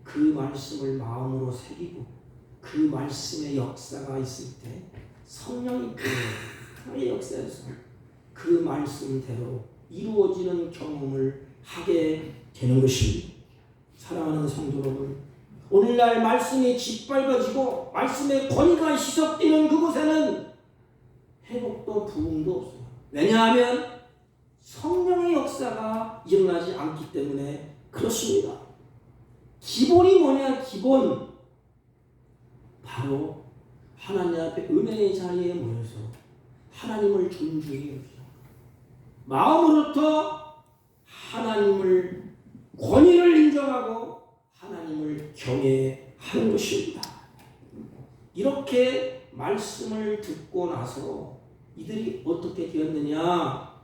그 말씀을 마음으로 새기고 그 말씀의 역사가 있을 때 성령이 그 역사에서 그 말씀대로 이루어지는 경험을 하게 되는 것입니다. 사랑하는 성도 여러분, 오늘날 말씀이 짓밟아지고 말씀의 권위가 희석되는 그곳에는 회복도 부흥도 없어요. 왜냐하면 성령의 역사가 일어나지 않기 때문에 그렇습니다. 기본이 뭐냐? 기본 바로 하나님 앞에 은혜의 자리에 모여서 하나님을 존중히 여기고 마음으로부터 하나님을 권위를 인정하고 하나님을 경외하는 것입니다. 이렇게 말씀을 듣고 나서 이들이 어떻게 되었느냐?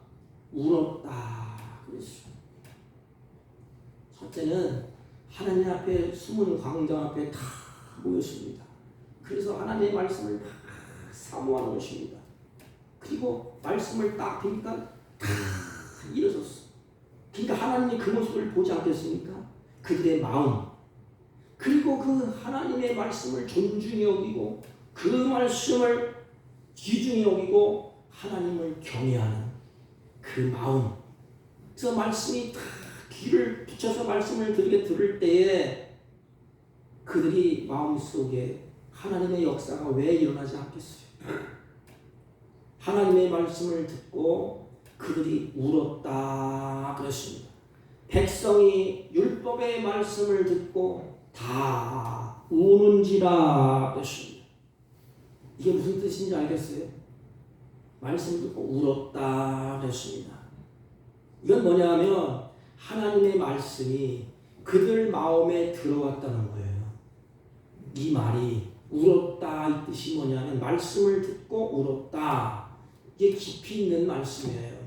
울었다 그랬어요. 첫째는 하나님 앞에 숨은 광장 앞에 다 모였습니다. 그래서 하나님의 말씀을 다 사모하는 것입니다. 그리고 말씀을 딱 보니까 다 일어섰어. 그러니까 하나님이 그 모습을 보지 않겠습니까? 그들의 마음 그리고 그 하나님의 말씀을 존중히 여기고 그 말씀을 귀중히 여기고 하나님을 경외하는 그 마음. 그래서 말씀이 다 귀를 붙여서 말씀을 들을 때에 그들이 마음속에 하나님의 역사가 왜 일어나지 않겠어요? 하나님의 말씀을 듣고 그들이 울었다 그랬습니다. 백성이 율법의 말씀을 듣고 다 우는지라 그랬습니다. 이게 무슨 뜻인지 알겠어요? 말씀을 듣고 울었다 그랬습니다. 이건 뭐냐면 하나님의 말씀이 그들 마음에 들어왔다는 거예요. 이 말이 울었다 이 뜻이 뭐냐면 말씀을 듣고 울었다. 이게 깊이 있는 말씀이에요.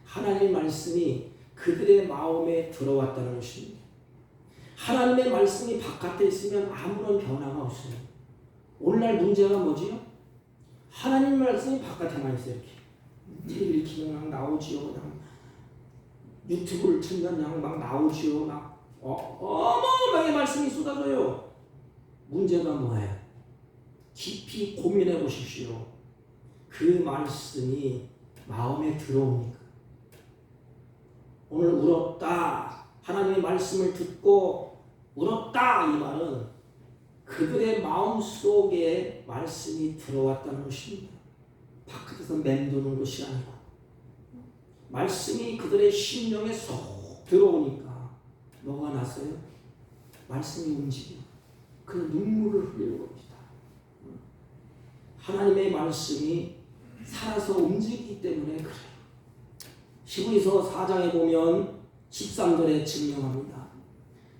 하나님의 말씀이 그들의 마음에 들어왔다는 것입니다. 하나님의 말씀이 바깥에 있으면 아무런 변화가 없어요. 오늘날 문제가 뭐지요? 하나님 말씀이 바깥에만 있어요. 이렇게 TV를 키면 막 나오지요. 그냥 유튜브를 틀면 그냥 막 나오지요. 막 어마어마하게 말씀이 쏟아져요. 문제가 뭐예요? 깊이 고민해 보십시오. 그 말씀이 마음에 들어옵니까? 오늘 울었다. 하나님의 말씀을 듣고 울었다. 이 말은 그들의 마음속에 말씀이 들어왔다는 것입니다. 바깥에서 맴도는 것이 아니고 말씀이 그들의 심령에 쏙 들어오니까 뭐가 났어요? 말씀이 움직여. 그 눈물을 흘리는 겁니다. 하나님의 말씀이 살아서 움직이기 때문에 그래요. 히브리서 4장에 보면 13절에 증명합니다.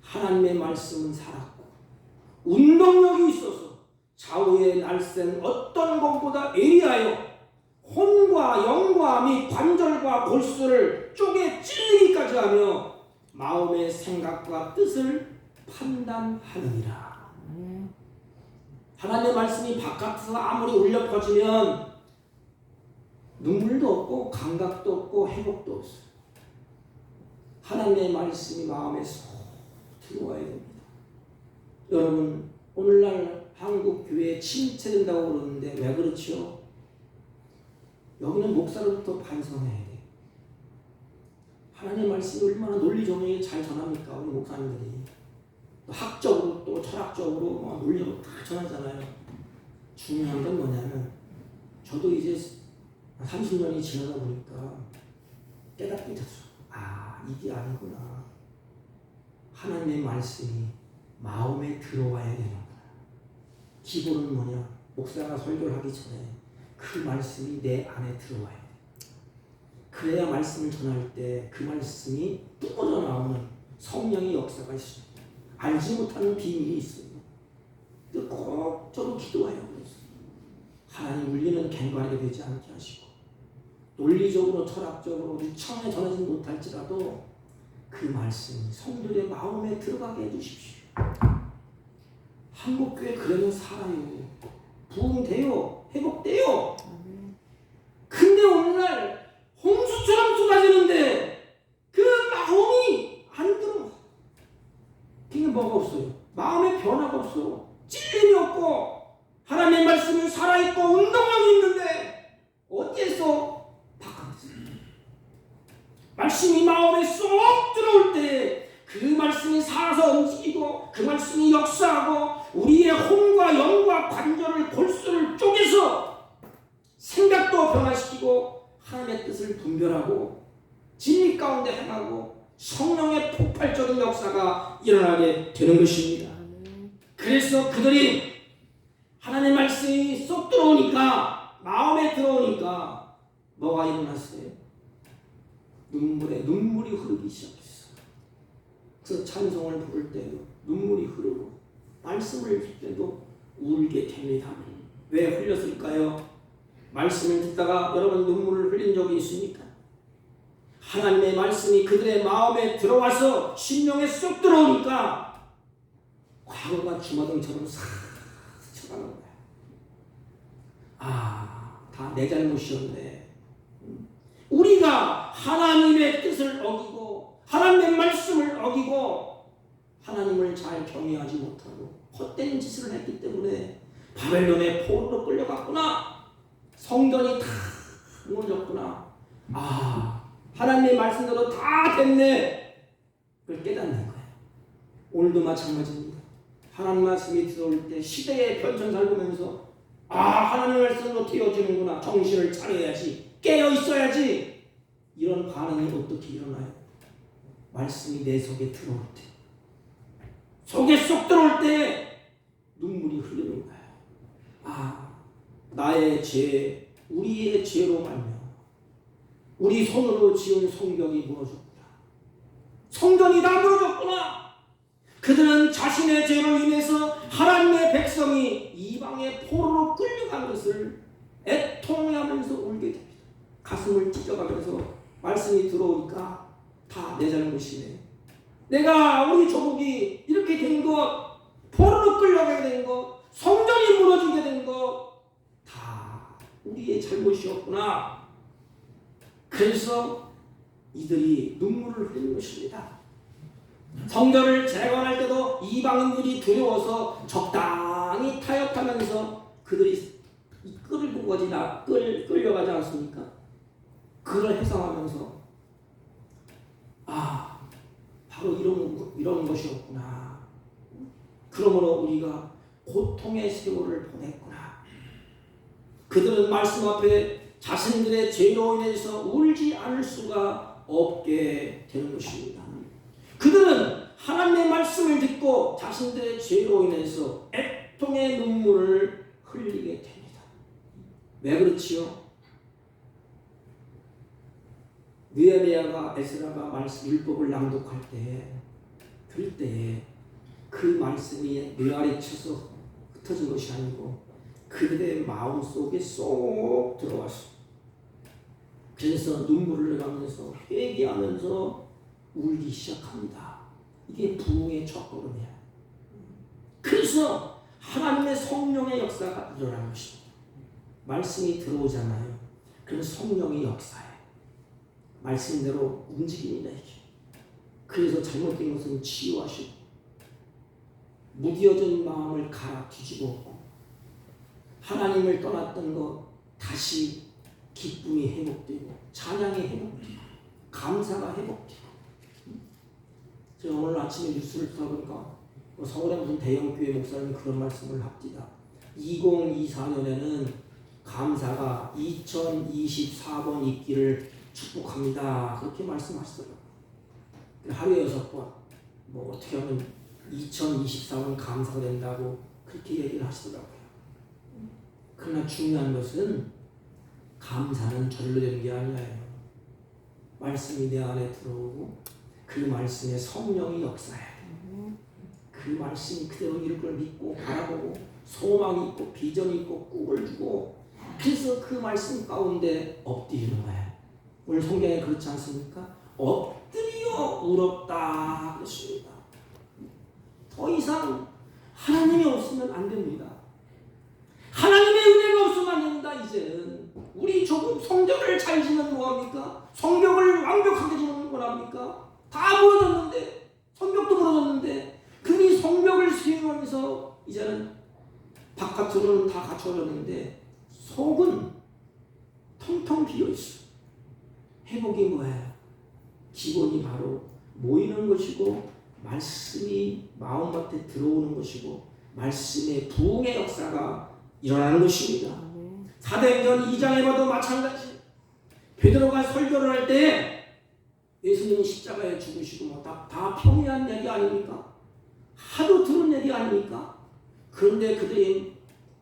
하나님의 말씀은 살았고 운동력이 있어서 좌우에 날쌘 어떤 것보다 예리하여 혼과 영과 및 관절과 골수를 쪼개 찔리기까지 하며 마음의 생각과 뜻을 판단하느니라. 하나님의 말씀이 바깥에서 아무리 울려 퍼지면 눈물도 없고 감각도 없고 회복도 없어요. 하나님의 말씀이 마음에 쏙 들어와야 됩니다. 여러분 오늘날 한국 교회에 침체된다고 그러는데 왜 그렇죠? 여기는 목사로부터 반성해야 돼. 하나님의 말씀이 얼마나 논리정연하게 잘 전합니까? 우리 목사님들이 학적으로 또 철학적으로 논리로 다 전하잖아요. 중요한 건 뭐냐면 저도 이제 30년이 지나다 보니까 깨닫게 됐어. 아, 이게 아니구나. 하나님의 말씀이 마음에 들어와야 되는구나. 기본은 뭐냐? 목사가 설교를 하기 전에 그 말씀이 내 안에 들어와야 돼. 그래야 말씀을 전할 때 그 말씀이 뿜어져 나오는 성령의 역사가 있습니다. 알지 못하는 비밀이 있어요. 꼭 저도 기도해요. 그래서 하나님 울리는 갱관이 되지 않게 하시고 논리적으로 철학적으로 유창에 전하지 못할지라도 그 말씀이 성도의 마음에 들어가게 해주십시오. 한국교회 그러면 살아요. 부흥돼요. 회복돼요. 근데 오늘날 홍수처럼 쏟아지는데 그 마음이 안 들어. 그게 뭐가 없어요? 마음에 변화가 없어. 찔림이 없고 하나님의 말씀은 살아있고 운동력이 있는데 어디에서 바깥에서 말씀이 마음에 쏙 들어올 때 그 말씀이 살아서 움직이고 그 말씀이 역사하고 우리의 혼과 영과 관절을 골수를 쪼개서 생각도 변화시키고 하나님의 뜻을 분별하고 진리 가운데 행하고 성령의 폭발적인 역사가 일어나게 되는 것입니다. 그래서 그들이 하나님의 말씀이 쏙 들어오니까 마음에 들어오니까 뭐가 일어났어요? 눈물이 흐르기 시작했어요. 그래서 찬송을 부를 때도 눈물이 흐르고 말씀을 듣을 때도 울게 됩니다. 왜 흘렸을까요? 말씀을 듣다가 여러분 눈물을 흘린 적이 있습니까? 하나님의 말씀이 그들의 마음에 들어와서 심령에 쏙 들어오니까 과거가 주마등처럼 싹 스쳐가는 거야. 아, 다 내 잘못이었네. 우리가 하나님의 뜻을 어기고 하나님의 말씀을 어기고 하나님을 잘 경외하지 못하고 헛된 짓을 했기 때문에 바벨론의 포로로 끌려갔구나. 성전이 다 무너졌구나. 아, 하나님의 말씀대로 다 됐네. 그걸 깨닫는 거야. 오늘도 마찬가지입니다. 하나님 말씀이 들어올 때 시대의 변천사를 보면서 아, 하나님의 말씀으로 되어지는구나. 정신을 차려야지. 깨어 있어야지. 이런 반응이 어떻게 일어나요? 말씀이 내 속에 들어올 때, 속에 쏙 들어올 때 눈물이 흐르는 거야. 아, 나의 죄, 우리의 죄로 말미암아 우리 손으로 지은 성벽이 무너졌구나. 성전이 다 무너졌구나. 그들은 자신의 죄로 인해서 하나님의 백성이 이방의 포로로 끌려간 것을 애통하면서 울게 됩니다. 가슴을 찢어가면서 말씀이 들어오니까 다 내 잘못이네. 내가 우리 조국이 이렇게 된 것, 포로로 끌려가게 된 것, 성전이 무너지게 된 것, 다 우리의 잘못이었구나. 그래서 이들이 눈물을 흘리는 것입니다. 성전을 재건할 때도 이방인들이 두려워서 적당히 타협하면서 그들이 끌고 가지나 끌려가지 않습니까? 그걸 해석하면서 아, 바로 이런 것이었구나. 그러므로 우리가 고통의 세월을 보냈구나. 그들은 말씀 앞에 자신들의 죄로 인해서 울지 않을 수가 없게 되는 것입니다. 그들은 하나님의 말씀을 듣고 자신들의 죄로 인해서 애통의 눈물을 흘리게 됩니다. 왜 그렇지요? 느헤미야가 에스라가 율법을 낭독할 때, 들 때 그 말씀이 뇌 아래 쳐서 흩어진 것이 아니고 그들의 마음 속에 쏙 들어왔어. 그래서 눈물을 흘려가면서 회개하면서 울기 시작합니다. 이게 부흥의 첫걸음이야. 그래서 하나님의 성령의 역사가 일어나는 것입니다. 말씀이 들어오잖아요. 그럼 성령의 역사예요. 말씀대로 움직입니다. 이게. 그래서 잘못된 것은 치유하시고 무디어진 마음을 갈아 뒤집어 하나님을 떠났던 것 다시 기쁨이 회복되고 찬양이 회복되고 감사가 회복되고. 제가 오늘 아침에 뉴스를 듣다 보니까 서울의 무슨 대형교회 목사님이 그런 말씀을 합니다. 2024년에는 감사가 2024번 있기를 축복합니다. 그렇게 말씀하시더라고요. 하루에 6번, 뭐 어떻게 하면 2024년 감사가 된다고 그렇게 얘기를 하시더라고요. 그러나 중요한 것은 감사는 절로 되는 게 아니에요. 말씀이 내 안에 들어오고 그 말씀에 성령이 역사해야 돼요. 그 말씀이 그대로 이룰 걸 믿고 바라보고 소망이 있고 비전이 있고 꿈을 주고 그래서 그 말씀 가운데 엎드리는 거예요. 오늘 성경에 그렇지 않습니까? 엎드려 울었다 그랬습니다. 더 이상 하나님이 없으면 안 됩니다. 하나님의 은혜가 없으면 안 됩니다. 이제는 우리 조금 성경을 잘 지면 뭐합니까? 성경을 완벽하게 지면 뭐합니까? 다 무너졌는데 성벽도 무너졌는데 그니 성벽을 수행하면서 이제는 바깥으로는 다 갖춰졌는데 속은 텅텅 비어있어. 회복이 뭐예요? 기본이 바로 모이는 것이고 말씀이 마음밭에 들어오는 것이고 말씀의 부흥의 역사가 일어나는 것입니다. 사도행전 2장에 봐도 마찬가지. 베드로가 설교를 할 때 예수님이 십자가에 죽으시고 뭐 다 평이한 얘기 아닙니까? 하도 들은 얘기 아닙니까? 그런데 그들이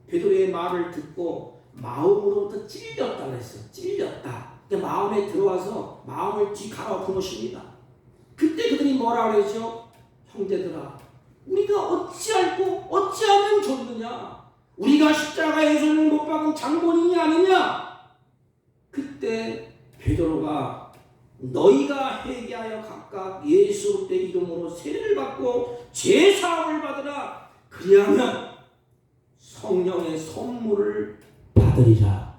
베드로의 말을 듣고 마음으로부터 찔렸다 그랬어요. 찔렸다. 마음에 들어와서 마음을 뒤갈아엎은 것입니다. 그때 그들이 뭐라 그러죠? 형제들아, 우리가 어찌하면 좋느냐? 우리가 십자가에 예수님을 못 박은 장본인이 아니냐? 그때 베드로가 너희가 회개하여 각각 예수 그리스도의 이름으로 세례를 받고 죄사함을 받으라. 그리하면 성령의 선물을 받으리라.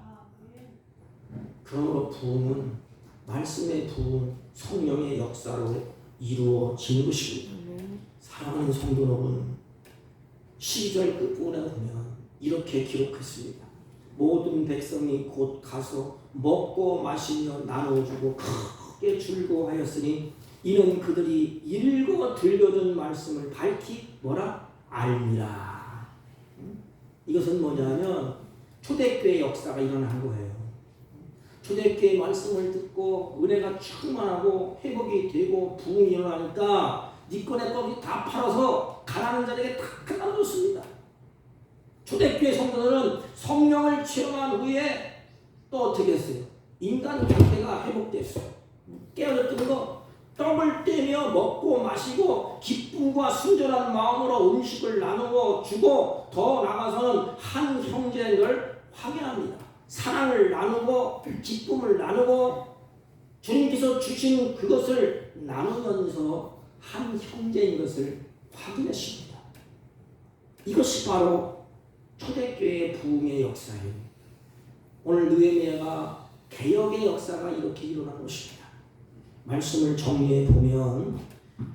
그러므로 부흥은 말씀의 부흥, 성령의 역사로 이루어지는 것입니다. 사랑하는 성도 여러분, 12절 끝부분에 보면 이렇게 기록했습니다. 모든 백성이 곧 가서 먹고 마시며 나누어주고 크게 즐거워하였으니 이는 그들이 읽어 들려준 말씀을 밝히 뭐라? 알미라. 이것은 뭐냐면 초대교회 역사가 일어난 거예요. 초대교회 말씀을 듣고 은혜가 충만하고 회복이 되고 부흥이 일어나니까 니꺼 내꺼 다 팔아서 가난한 자에게 다 나눠줬습니다. 초대교회 성도들은 성령을 체험한 후에 또 어떻게 했어요? 인간 상태가 회복됐어요. 깨어졌던 거 떡을 떼며 먹고 마시고 기쁨과 순전한 마음으로 음식을 나누고 주고 더 나아가서는 한 형제인 걸 확인합니다. 사랑을 나누고 기쁨을 나누고 주님께서 주신 그것을 나누면서 한 형제인 것을 확인했습니다. 이것이 바로 초대교회의 부흥의 역사예요. 오늘 느헤미야가 개혁의 역사가 이렇게 일어난 것입니다. 말씀을 정리해 보면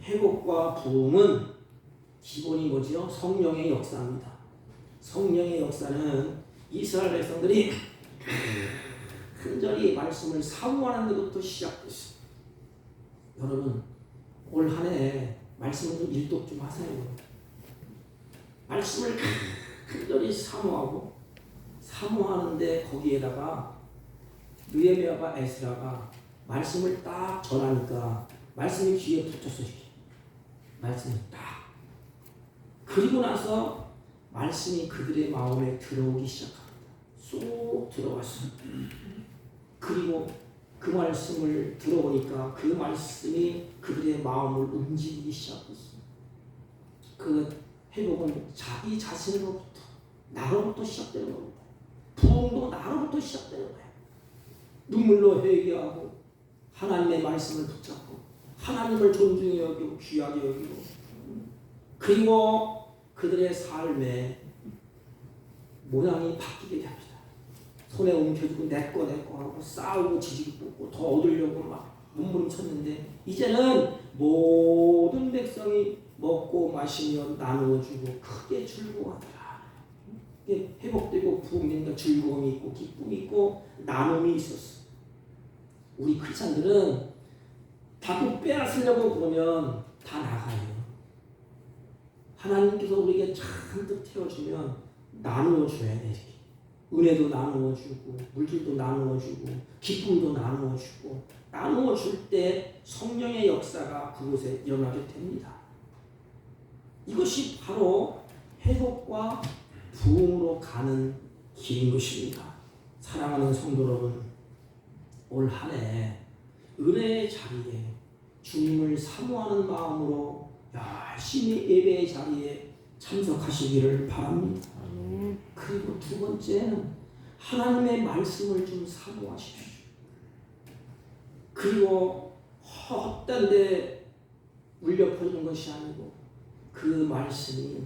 회복과 부흥은 기본이 뭐죠? 성령의 역사입니다. 성령의 역사는 이스라엘 백성들이 간절히 말씀을 사모하는 것부터 시작됐어요. 여러분 올 한 해 말씀을 좀 일독 좀 하세요. 말씀을 간절히 사모하는데 거기에다가 느헤미야가 에스라가 말씀을 딱 전하니까 말씀이 귀에 붙었어요. 말씀이 딱. 그리고 나서 말씀이 그들의 마음에 들어오기 시작합니다. 쏙 들어왔어요. 그리고 그 말씀을 들어보니까 그 말씀이 그들의 마음을 움직이기 시작했어요. 그 회복은 자기 자신으로부터 나로부터 시작되는 겁니다. 부흥도 나로부터 시작되는 거예요. 눈물로 회개하고 하나님의 말씀을 붙잡고 하나님을 존중히 여기고 귀하게 여기고 그리고 그들의 삶의 모양이 바뀌게 됩니다. 손에 움켜쥐고 내꺼 하고 싸우고 지지고 뽑고 더 얻으려고 막 몸부림쳤는데 이제는 모든 백성이 먹고 마시며 나누어주고 크게 즐거워하더라. 이게 회복되고 부흥된다. 즐거움이 있고 기쁨이 있고 나눔이 있었어. 우리 크리스찬들은 자꾸 빼앗으려고 그러면 다 나가요. 하나님께서 우리에게 잔뜩 태워주면 나누어 줘야 돼. 은혜도 나누어 주고 물질도 나누어 주고 기쁨도 나누어 주고 나누어 줄 때 성령의 역사가 그곳에 일어나게 됩니다. 이것이 바로 회복과 부흥으로 가는 길인 것입니다. 사랑하는 성도 여러분, 올 한 해 은혜의 자리에 주님을 사모하는 마음으로 열심히 예배의 자리에 참석하시기를 바랍니다. 그리고 두 번째는 하나님의 말씀을 좀 사모하십시오. 그리고 헛된 데 울려 퍼지는 것이 아니고 그 말씀이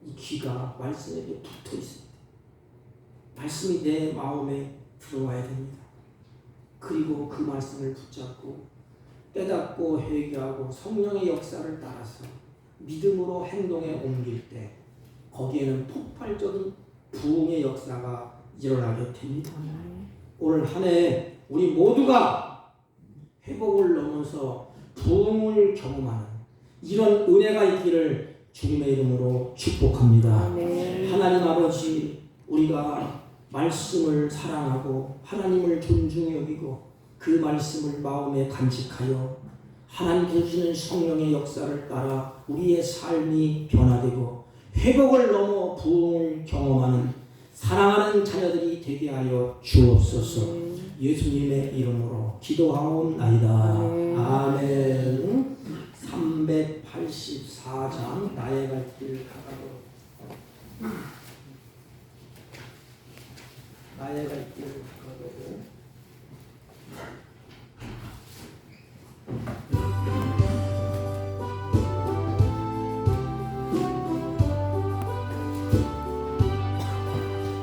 이 귀가 말씀에게 붙어 있습니다. 말씀이 내 마음에 들어와야 됩니다. 그리고 그 말씀을 붙잡고 깨닫고 회개하고 성령의 역사를 따라서 믿음으로 행동에 옮길 때 거기에는 폭발적인 부흥의 역사가 일어나게 됩니다. 올 한 해 우리 모두가 회복을 넘어서 부흥을 경험하는 이런 은혜가 있기를 주님의 이름으로 축복합니다. 하나님 아버지, 우리가 말씀을 사랑하고 하나님을 존중히 여기고 그 말씀을 마음에 간직하여 하나님께서 주시는 성령의 역사를 따라 우리의 삶이 변화되고 회복을 넘어 부흥을 경험하는 사랑하는 자녀들이 되게 하여 주옵소서. 예수님의 이름으로 기도하옵나이다. 아멘. 384장 나의 갈 길 가가도 나의 갈 길 가가도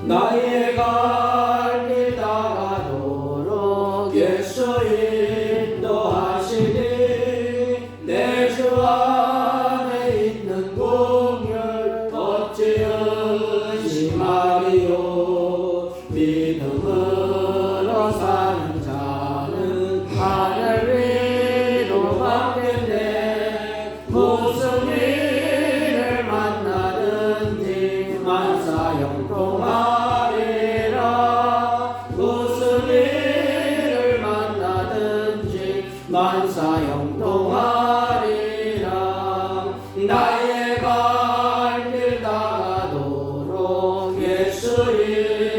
나의 갈 길 다가도록 예수 인도하시니 내 주 안에 있는 공열 어찌 의심하리요. 믿음으로 사는 자는 하늘 위로 받겠네. 무슨 일을 만나든지 만사 형통하리라. 무슨 일을 만나든지 만사 형통하리라. 나의 갈 길 다가도록 예수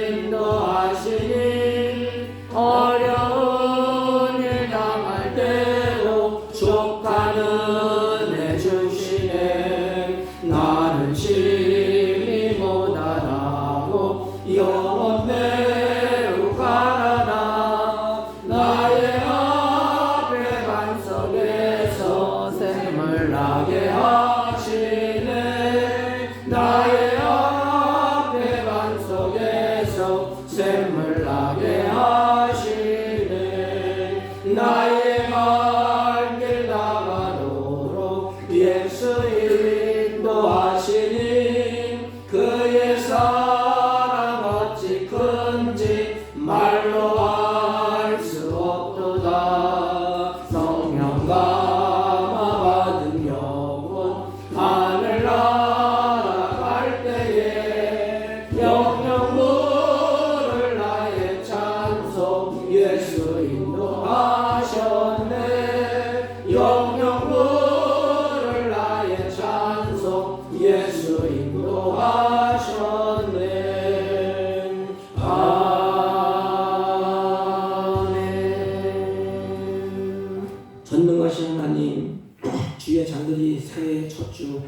인도하시니 어려운 일 당할 때도 족하는 애 주시네. 나는 심히 못하다고 영원 매우 가난하. 나의 앞에 반석에서 샘을 나게 하시네. 나의 앞에 반석에서 샘을 나게 하시네. 나의 갈 길 다가도록 예수 인도하시니 그의 사랑 어찌 큰지 말로 알 수 없도다. 성령 감화 받은 영혼 하늘 날아갈 때에 영영 부를 나의 찬송 예수 인도하셨네. 영영 부를 나의 찬송 예수 인도하셨네. 아멘. 전능하신 하나님, 주의 잔들이 새해 첫 주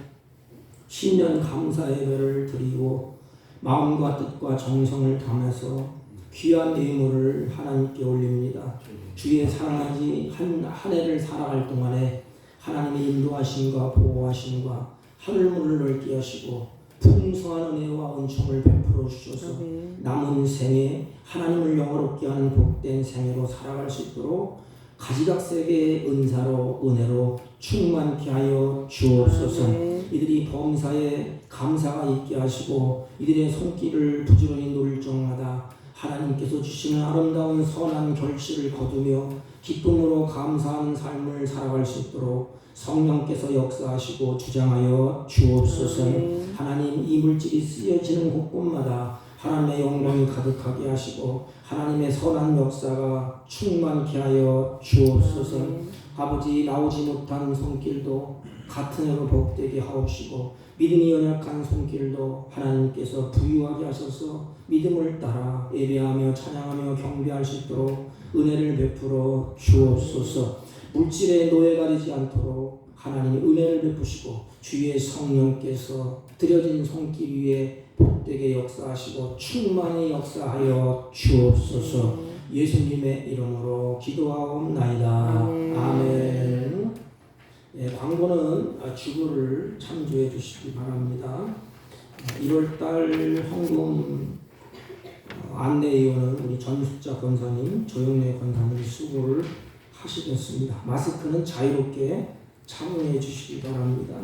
신년 감사 예배를 드리고 마음과 뜻과 정성을 담아서 귀한 예물을 하나님께 올립니다. 주의 사랑하지 한 해를 살아갈 동안에 하나님의 인도하심과 보호하심과 하늘문을 넓게 하시고 풍성한 은혜와 은총을 베풀어 주셔서 남은 생에 하나님을 영화롭게 하는 복된 생애로 살아갈 수 있도록 가지각색의 은사로 은혜로 충만케 하여 주옵소서. 이들이 범사에 감사가 있게 하시고 이들의 손길을 부지런히 놓을 적마다 하나님께서 주시는 아름다운 선한 결실을 거두며 기쁨으로 감사하는 삶을 살아갈 수 있도록 성령께서 역사하시고 주장하여 주옵소서. 하나님, 이 물질이 쓰여지는 곳곳마다 하나님의 영광이 가득하게 하시고 하나님의 선한 역사가 충만케 하여 주옵소서. 아버지, 나오지 못한 손길도 같은 해로 복되게 하옵시고 믿음이 연약한 손길도 하나님께서 부유하게 하셔서 믿음을 따라 예배하며 찬양하며 경배할 수 있도록 은혜를 베풀어 주옵소서. 물질에 노예가 되지 않도록 하나님이 은혜를 베푸시고 주의 성령께서 드려진 손길 위에 복되게 역사하시고 충만히 역사하여 주옵소서. 예수님의 이름으로 기도하옵나이다. 아멘. 예, 광고는 주보를 참조해 주시기 바랍니다. 1월달 헌금 안내위원은 우리 전숙자 권사님, 조영래 권사님 수고를 하시겠습니다. 마스크는 자유롭게 착용해 주시기 바랍니다.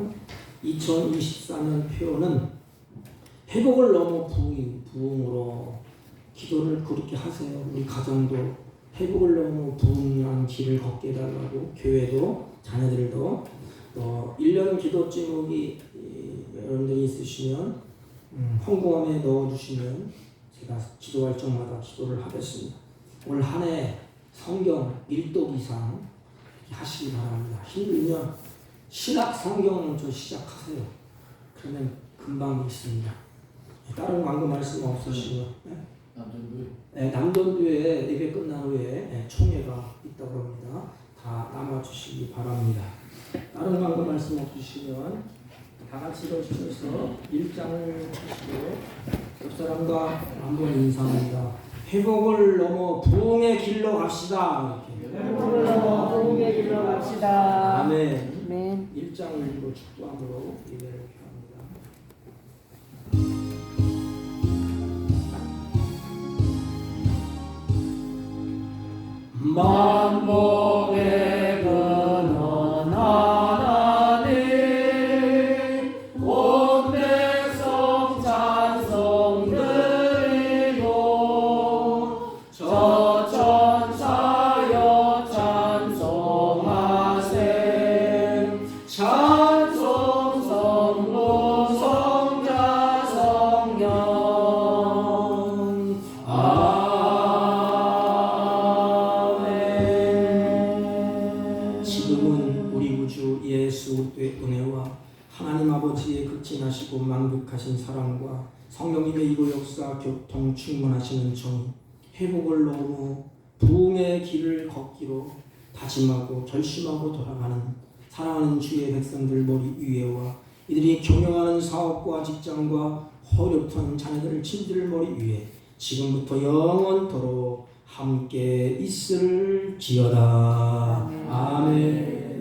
2024년 표는 회복을 넘어 부흥으로 기도를 그렇게 하세요. 우리 가정도 회복을 넘어 부흥한 길을 걷게 해달라고, 교회도 자녀들도 1년 기도 제목이 여러분들이 있으시면 헌금함에 넣어주시면 제가 기도할 적마다 기도를 하겠습니다. 올 한 해 성경 1독 이상 하시기 바랍니다. 힘들면 신학 성경 먼저 시작하세요. 그러면 금방 있습니다. 다른 광고 말씀 없으시고요. 네, 남전도에 예배 끝난 후에 총회가 있다고 합니다. 다 남아주시기 바랍니다. 다른 광고 말씀 없으시면 다 같이 일어서서 1장을 하시고 옆 사람과 한번 인사합니다. 회복을 넘어 부흥의 길로 갑시다. 회복을 넘어 부흥의 길로 갑시다. 아멘. 아멘. 1장을 읽고 축도함으로 예배를 합니다. 만복의 근원 하나님 온 백성 찬송 드리고 저 천사여 찬송하세. 찬송 성부 성자 성령. 지금은 우리 구주 예수 그리스도의 은혜와 하나님 아버지의 극진하시고 만극하신 사랑과 성령님의 이고 역사 교통 충만하시는 정의, 회복을 넘어 부흥의 길을 걷기로 다짐하고 결심하고 돌아가는 사랑하는 주의 백성들 머리 위에와 이들이 경영하는 사업과 직장과 어렵던 자녀들을 친들 머리 위에 지금부터 영원토록 함께 있을지어다. 아멘.